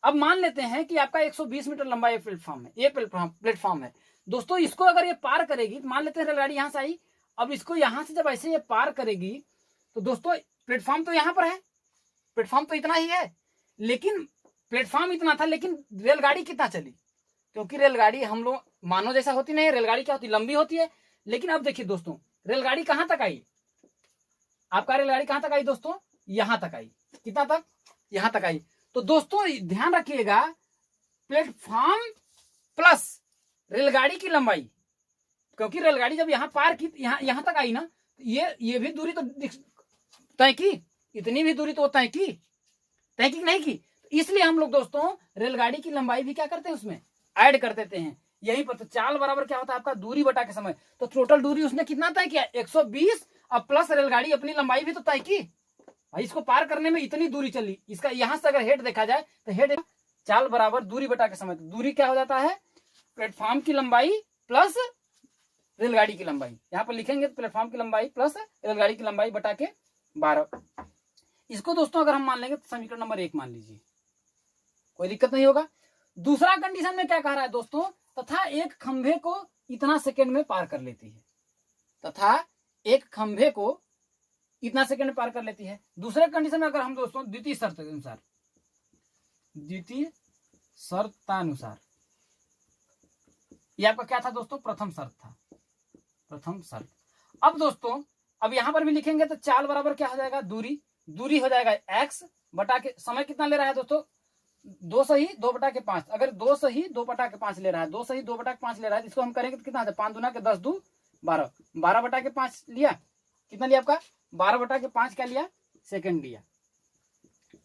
अब मान लेते हैं कि आपका 120 मीटर लंबा ये प्लेटफॉर्म है, ये प्लेटफॉर्म है दोस्तों, इसको अगर ये पार करेगी, मान लेते हैं रेलगाड़ी यहां से आई, अब इसको यहां से जब ऐसे ये पार करेगी तो दोस्तों प्लेटफॉर्म तो यहां पर है, प्लेटफॉर्म तो इतना ही है, लेकिन प्लेटफॉर्म इतना था, लेकिन रेलगाड़ी कितना चली, क्योंकि रेलगाड़ी हम लोग मानो जैसा होती नहीं है, रेलगाड़ी क्या होती, लंबी होती है। लेकिन अब देखिए दोस्तों, रेलगाड़ी कहां तक आई, आपका रेलगाड़ी कहां तक आई दोस्तों, यहां तक आई, कितना तक, यहां तक आई। तो दोस्तों ध्यान रखिएगा, प्लेटफॉर्म प्लस रेलगाड़ी की लंबाई, क्योंकि रेलगाड़ी जब यहां पार की, यहां तक आई ना, ये भी दूरी तो तय की, इतनी भी दूरी तो तय की नहीं की, इसलिए हम लोग दोस्तों रेलगाड़ी की लंबाई भी क्या करते हैं, उसमें ऐड कर देते हैं। यही पर तो चाल बराबर क्या होता है आपका, दूरी बटा के समय। तो टोटल दूरी उसने कितना तय किया, 120, अब प्लस रेलगाड़ी अपनी लंबाई भी तो तय की भाई, इसको पार करने में इतनी दूरी चली। इसका यहां से अगर हेड देखा जाए तो हेड चाल बराबर दूरी बटा के समय। तो दूरी क्या हो जाता है, प्लेटफॉर्म की लंबाई प्लस रेलगाड़ी की लंबाई। यहां पर लिखेंगे प्लेटफॉर्म की लंबाई प्लस रेलगाड़ी की लंबाई बटा के 12। इसको दोस्तों अगर हम मान लेंगे तो समीकरण नंबर 1 मान लीजिए, कोई दिक्कत नहीं होगा। दूसरा कंडीशन में क्या कह रहा है दोस्तों, तथा एक खंभे को इतना सेकंड में पार कर लेती है, तथा एक खंभे को इतना सेकंड में पार कर लेती है। दूसरे कंडीशन में अगर हम दोस्तों द्वितीय शर्तानुसार, ये आपका क्या था दोस्तों, प्रथम शर्त था, प्रथम शर्त। अब दोस्तों अब यहां पर भी लिखेंगे तो चाल बराबर क्या हो जाएगा, दूरी हो जाएगा x बटा के समय। कितना ले रहा है दोस्तों, 2 सही 2 बटा के 5। अगर 2 सही 2 बटा के 5 ले रहा है, 2 सही 2 बटा के 5 ले रहा है, इसको हम करेंगे तो कितना आता है, 5 दूना के 10 दू 12, 12 बटा के 5 लिया, कितना लिया आपका 12 बटा के 5 क्या लिया, सेकंड लिया,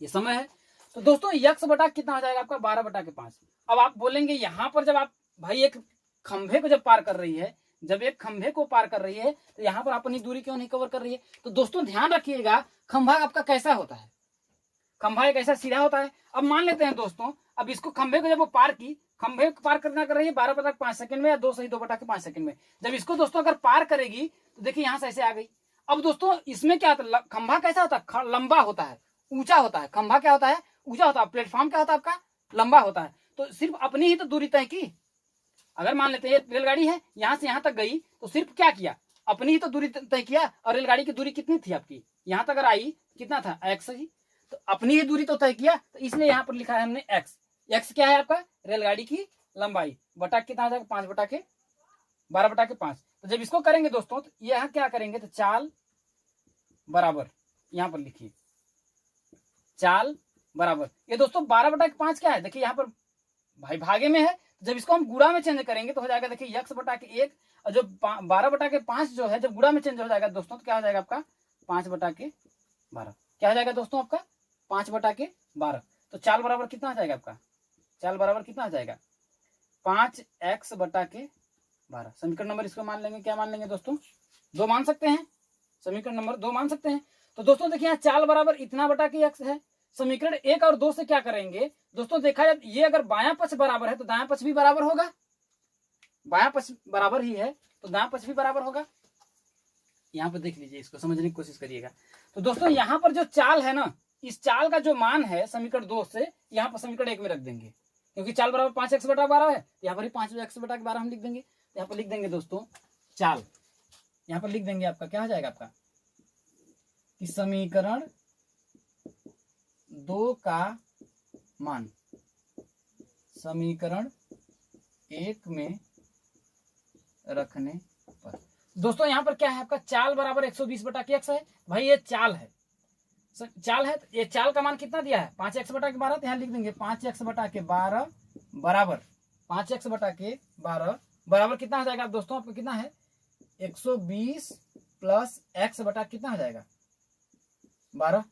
ये समय है। तो दोस्तों x बटा कितना हो जाएगा आपका, 12 बटा के 5। अब आप बोलेंगे यहां पर जब आप भाई एक खंभे को जब पार कर रही है, जब एक खंभे को पार कर रही है तो यहां पर अपनी दूरी क्यों नहीं कवर कर रही है। तो दोस्तों ध्यान रखिएगा, खंभा आपका कैसा होता है, खंभा एक ऐसा सीधा होता है। अब मान लेते हैं दोस्तों, अब इसको खंभे को जब वो पार की, खंभे को पार करना कर रही है 12 बटा के 5 सेकंड में, या 2 सही 2 बटा के 5 सेकंड में। जब इसको दोस्तों अगर पार करेगी तो देखिए यहां से ऐसे आ गई। अब दोस्तों इसमें क्या होता है, खंभा कैसा होता है, लंबा होता है, ऊंचा होता है। खंभा क्या होता है, ऊंचा होता है। प्लेटफॉर्म क्या होता है आपका, लंबा होता है। तो सिर्फ अपनी ही तो दूरी तय की। अगर मान लेते हैं रेलगाड़ी है, यहां से यहां तक गई तो सिर्फ क्या किया, अपनी ही तो दूरी तय किया। और रेलगाड़ी की दूरी कितनी थी आपकी, यहां तक अगर आई कितना था, x ही। तो अपनी ही दूरी तो तय किया, तो इसलिए यहाँ पर लिखा है हमने एक्स। एक्स क्या है आपका? रेलगाड़ी की लंबाई बटा कितना आ जाएगा? 5 बटा के 12 बटा के 5। तो जब इसको करेंगे दोस्तों तो यहाँ क्या करेंगे, तो चाल बराबर, यहाँ पर लिखिए चाल बराबर, ये दोस्तों 12 बटा के 5 क्या है? देखिए यहाँ पर भाई भागे में है, तो जब इसको हम गुणा में चेंज करेंगे तो हो जाएगा देखिए यक्स बटा के 1, और जो 12 बटा के 5 जो है जब गुणा में चेंज हो जाएगा दोस्तों तो क्या हो जाएगा आपका? 5 बटा के 12। क्या हो जाएगा दोस्तों आपका? 5 बटा के 12। तो चाल बराबर कितना आ जाएगा आपका? चाल बराबर कितना आ जाएगा? 5x बटा के 12। समीकरण नंबर इसको मान लेंगे, क्या मान लेंगे दोस्तों? 2 मान सकते हैं, समीकरण नंबर 2 मान सकते हैं। तो दोस्तों देखिए यहाँ चाल बराबर इतना बटा के x है। समीकरण 1 और 2 से क्या करेंगे दोस्तों? देखा जाए ये अगर बायां पक्ष बराबर है तो दायां पक्ष भी बराबर होगा, बायां पक्ष बराबर ही है तो दायां पक्ष भी बराबर होगा। यहाँ पर देख लीजिए, इसको समझने की कोशिश करिएगा। तो दोस्तों यहाँ पर जो चाल है ना, इस चाल का जो मान है समीकरण 2 से यहाँ पर समीकरण 1 में रख देंगे, क्योंकि चाल बराबर 5x बटा 12 है, यहाँ पर ही 5x बटा 12 हम लिख देंगे। तो यहाँ पर लिख देंगे दोस्तों चाल, यहाँ पर लिख देंगे आपका क्या हो जाएगा आपका? कि समीकरण 2 का मान समीकरण 1 में रखने पर दोस्तों यहाँ पर क्या है आपका? चाल बराबर 120 बटा के x है। भाई ये चाल है, चाल है, ये चाल का मान कितना दिया है? 5x बटा के 12। तो यहाँ लिख देंगे 5x बटा के 12 बराबर 5x बटा के 12 बराबर कितना हो जाएगा दोस्तों? आपको कितना है? 120 प्लस x बटा कितना हो जाएगा? 12।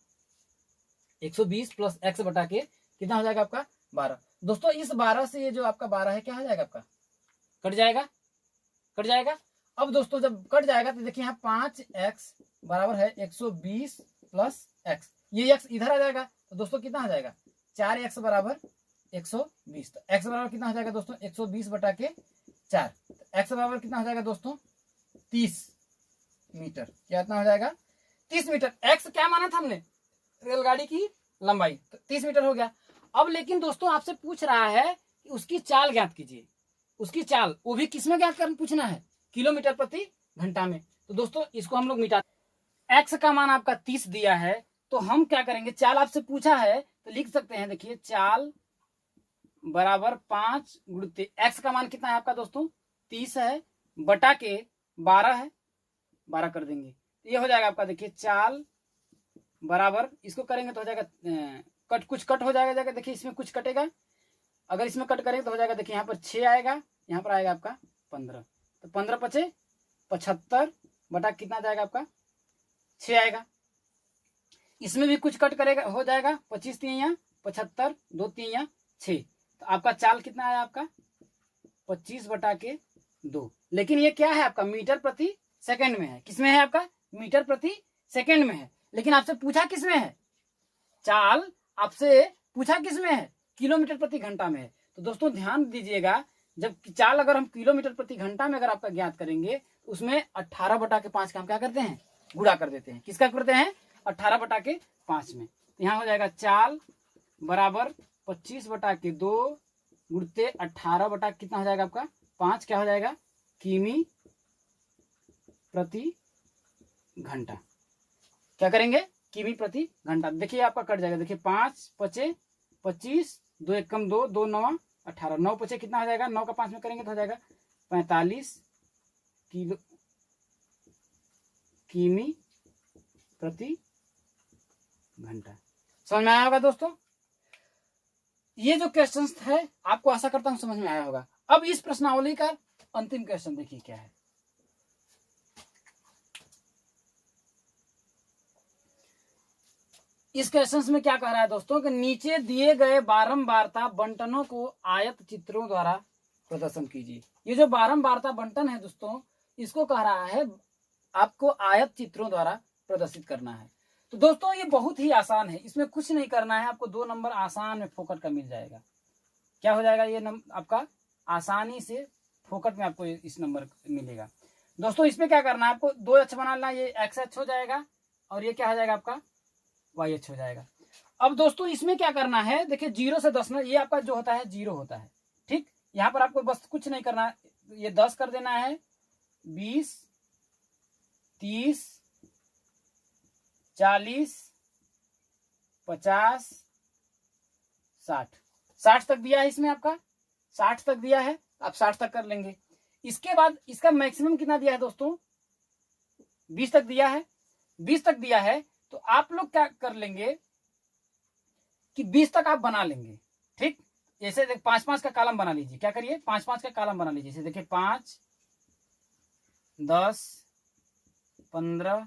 120 प्लस x बटा के कितना हो जाएगा आपका? 12। दोस्तों इस 12 से ये जो आपका 12 है क्या हो जाएगा आपका? कट जाएगा, कट जाएगा। अब दोस्तों जब कट जाएगा तो देखिए यहाँ 5x बराबर है 120 प्लस x, ये x इधर आ जाएगा तो दोस्तों कितना आ जाएगा? 4x बराबर 120। तो x बराबर कितना हो जाएगा दोस्तों? 120 बटा के 4। तो x बराबर कितना हो जाएगा दोस्तों? 30 मीटर। क्या इतना हो जाएगा? 30 मीटर। x क्या माना था हमने? रेलगाड़ी की लंबाई। तो 30 मीटर हो गया। अब लेकिन दोस्तों आपसे पूछ रहा है कि उसकी चाल ज्ञात कीजिए, उसकी चाल, वो भी किसमें ज्ञात करना पूछना है? किलोमीटर प्रति घंटा में। तो दोस्तों इसको हम लोग मिटा, x का मान आपका 30 दिया है तो हम क्या करेंगे? चाल आपसे पूछा है तो लिख सकते हैं, देखिए चाल बराबर 5 गुणित x का मान कितना है आपका दोस्तों? 30 है, बटा के 12 है, 12 कर देंगे तो ये हो जाएगा आपका। देखिए चाल बराबर, इसको करेंगे तो हो जाएगा कट, कुछ कट हो जाएगा, देखिए इसमें कुछ कटेगा, अगर इसमें कट करेंगे तो हो जाएगा, देखिए यहाँ पर 6 आएगा, यहाँ पर आएगा आपका 15। तो 15 पचे 75 बटा कितना जाएगा आपका? 6 आएगा। इसमें भी कुछ कट करेगा, हो जाएगा 25 3 75, 2 3 6। तो आपका चाल कितना आया आपका? 25 बटा के 2। लेकिन ये क्या है आपका? मीटर प्रति सेकंड में है। किसमें है आपका? मीटर प्रति सेकंड में है। लेकिन आपसे पूछा किसमें है? चाल आपसे पूछा किसमें है? किलोमीटर प्रति घंटा में है। तो दोस्तों ध्यान दीजिएगा, जब चाल अगर हम किलोमीटर प्रति घंटा में अगर आपका ज्ञात करेंगे उसमें 18 बटा के 5 का हम क्या करते हैं? गुणा कर देते हैं। किसका करते हैं? 18 बटा के 5 में। तो यहाँ हो जाएगा चाल बराबर 25 बटा के 2 गुणते 18 बटा कितना हो जाएगा आपका? 5। क्या हो जाएगा? किमी प्रति घंटा। क्या करेंगे? किमी प्रति घंटा। देखिए आपका कट जाएगा, देखिए 5 पचे 25, 2 1 कम 2, 2 9 18, 9 पचे कितना हो जाएगा? 9 का 5 में करेंगे तो हो जाएगा 45 किलो किमी प्रति घंटा। समझ में आया होगा दोस्तों? ये जो क्वेश्चन है आपको आशा करता हूं समझ में आया होगा। अब इस प्रश्नावली का अंतिम क्वेश्चन देखिए क्या है। इस क्वेश्चन में क्या कह रहा है दोस्तों कि नीचे दिए गए बारंबारता बंटनों को आयत चित्रों द्वारा प्रदर्शन कीजिए। ये जो बारंबारता बंटन है दोस्तों, इसको कह रहा है आपको आयत चित्रों द्वारा प्रदर्शित करना है। तो दोस्तों ये बहुत ही आसान है, इसमें कुछ नहीं करना है, आपको 2 नंबर आसान में फोकट का मिल जाएगा। क्या हो जाएगा? ये आपका आसानी से फोकट में आपको इस नंबर मिलेगा। दोस्तों इसमें क्या करना है? आपको 2 अक्ष बनाना, ये XH हो जाएगा और ये क्या हो जाएगा आपका? YH हो जाएगा। अब दोस्तों इसमें क्या करना है? देखिए 0 से 10 में ये आपका जो होता है 0 होता है, ठीक। यहाँ पर आपको बस कुछ नहीं करना है, ये 10 कर देना है, 20 30 40 50, 60, 60 तक दिया है इसमें आपका, 60 तक दिया है, आप 60 तक कर लेंगे। इसके बाद इसका मैक्सिमम कितना दिया है दोस्तों, 20 तक दिया है, 20 तक दिया है, तो आप लोग क्या कर लेंगे कि 20 तक आप बना लेंगे। ठीक, जैसे 5-5 का कॉलम बना लीजिए, क्या करिए 5-5 का कॉलम बना लीजिए। जैसे देखिए 5, 10, 15,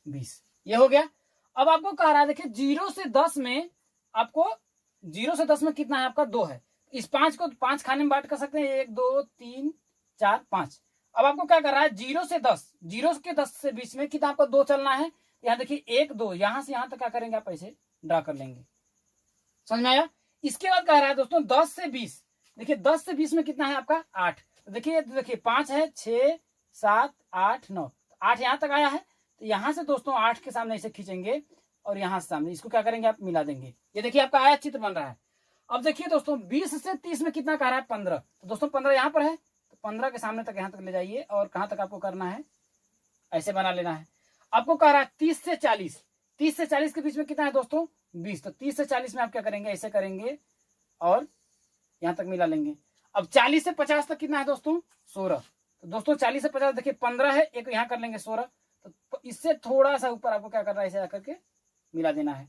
20, ये हो गया। अब आपको कह रहा है देखिए 0 से 10 में आपको, 0 से 10 में कितना है आपका 2 है। इस 5 को 5 खाने में बांट कर सकते हैं, 1 2 3 4 5। अब आपको क्या कर रहा है 0 से 10, 0 के 10 से 20 में कितना आपको 2 चलना है। यहाँ देखिए 1 2, यहां से यहां तक क्या करेंगे आप ऐसे ड्रा कर लेंगे, समझ में आया। इसके बाद कह रहा है दोस्तों 10 से 20, देखिए 10 से 20 में कितना है आपका 8। तो देखिए 5 है, 6 7 8 9, 8 यहां तक आया है। तो यहां से दोस्तों 8 के सामने ऐसे खींचेंगे और यहां से सामने इसको क्या करेंगे आप मिला देंगे। ये देखिए आपका आया चित्र बन रहा है। अब देखिए दोस्तों 20 से 30 में कितना कह रहा है 15। तो दोस्तों 15 यहाँ पर है, तो 15 के सामने तक यहाँ तक ले जाइए और कहाँ तक आपको करना है ऐसे बना लेना है। आपको कह रहा है 30 से 40, 30 से 40 के बीच में कितना है दोस्तों 20। तो 30 से 40 में आप क्या करेंगे ऐसे करेंगे और यहाँ तक मिला लेंगे। अब 40 से 50 तक कितना है दोस्तों 16। तो दोस्तों 40 से 50 देखिए 15 है, एक यहाँ कर लेंगे 16। तो इससे थोड़ा सा ऊपर आपको क्या करना है ऐसे आकर के मिला देना है।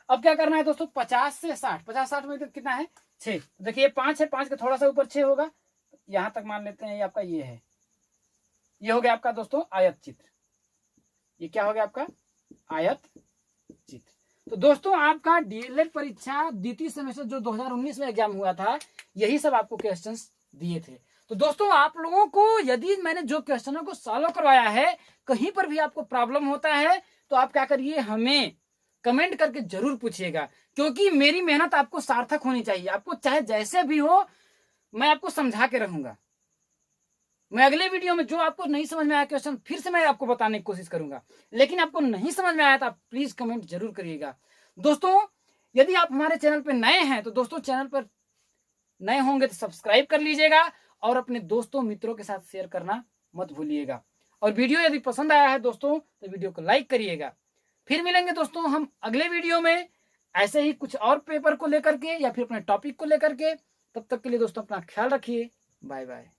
अब क्या करना है दोस्तों 50 से 60, 50-60 में तो कितना है 6। देखिए 5 है, 5 के थोड़ा सा ऊपर 6 होगा, यहां तक मान लेते हैं ये आपका ये है। ये हो गया आपका दोस्तों आयत चित्र। ये क्या हो गया आपका आयत चित्र। तो दोस्तों आपका डीएलएड परीक्षा द्वितीय सेमेस्टर जो 2019 में एग्जाम हुआ था, यही सब आपको क्वेश्चंस दिए थे। तो दोस्तों आप लोगों को यदि मैंने जो क्वेश्चनों को सॉल्व करवाया है, कहीं पर भी आपको प्रॉब्लम होता है तो आप क्या करिए हमें कमेंट करके जरूर पूछिएगा, क्योंकि मेरी मेहनत आपको सार्थक होनी चाहिए। आपको चाहे जैसे भी हो मैं आपको समझा के रहूंगा। मैं अगले वीडियो में जो आपको नहीं समझ में आया क्वेश्चन फिर से मैं आपको बताने की कोशिश करूंगा, लेकिन आपको नहीं समझ में आया तो आप प्लीज कमेंट जरूर करिएगा। दोस्तों यदि आप हमारे चैनल पर नए हैं तो दोस्तों चैनल पर नए होंगे तो सब्सक्राइब कर लीजिएगा और अपने दोस्तों मित्रों के साथ शेयर करना मत भूलिएगा। और वीडियो यदि पसंद आया है दोस्तों तो वीडियो को लाइक करिएगा। फिर मिलेंगे दोस्तों हम अगले वीडियो में ऐसे ही कुछ और पेपर को लेकर के या फिर अपने टॉपिक को लेकर के। तब तक के लिए दोस्तों अपना ख्याल रखिए, बाय बाय।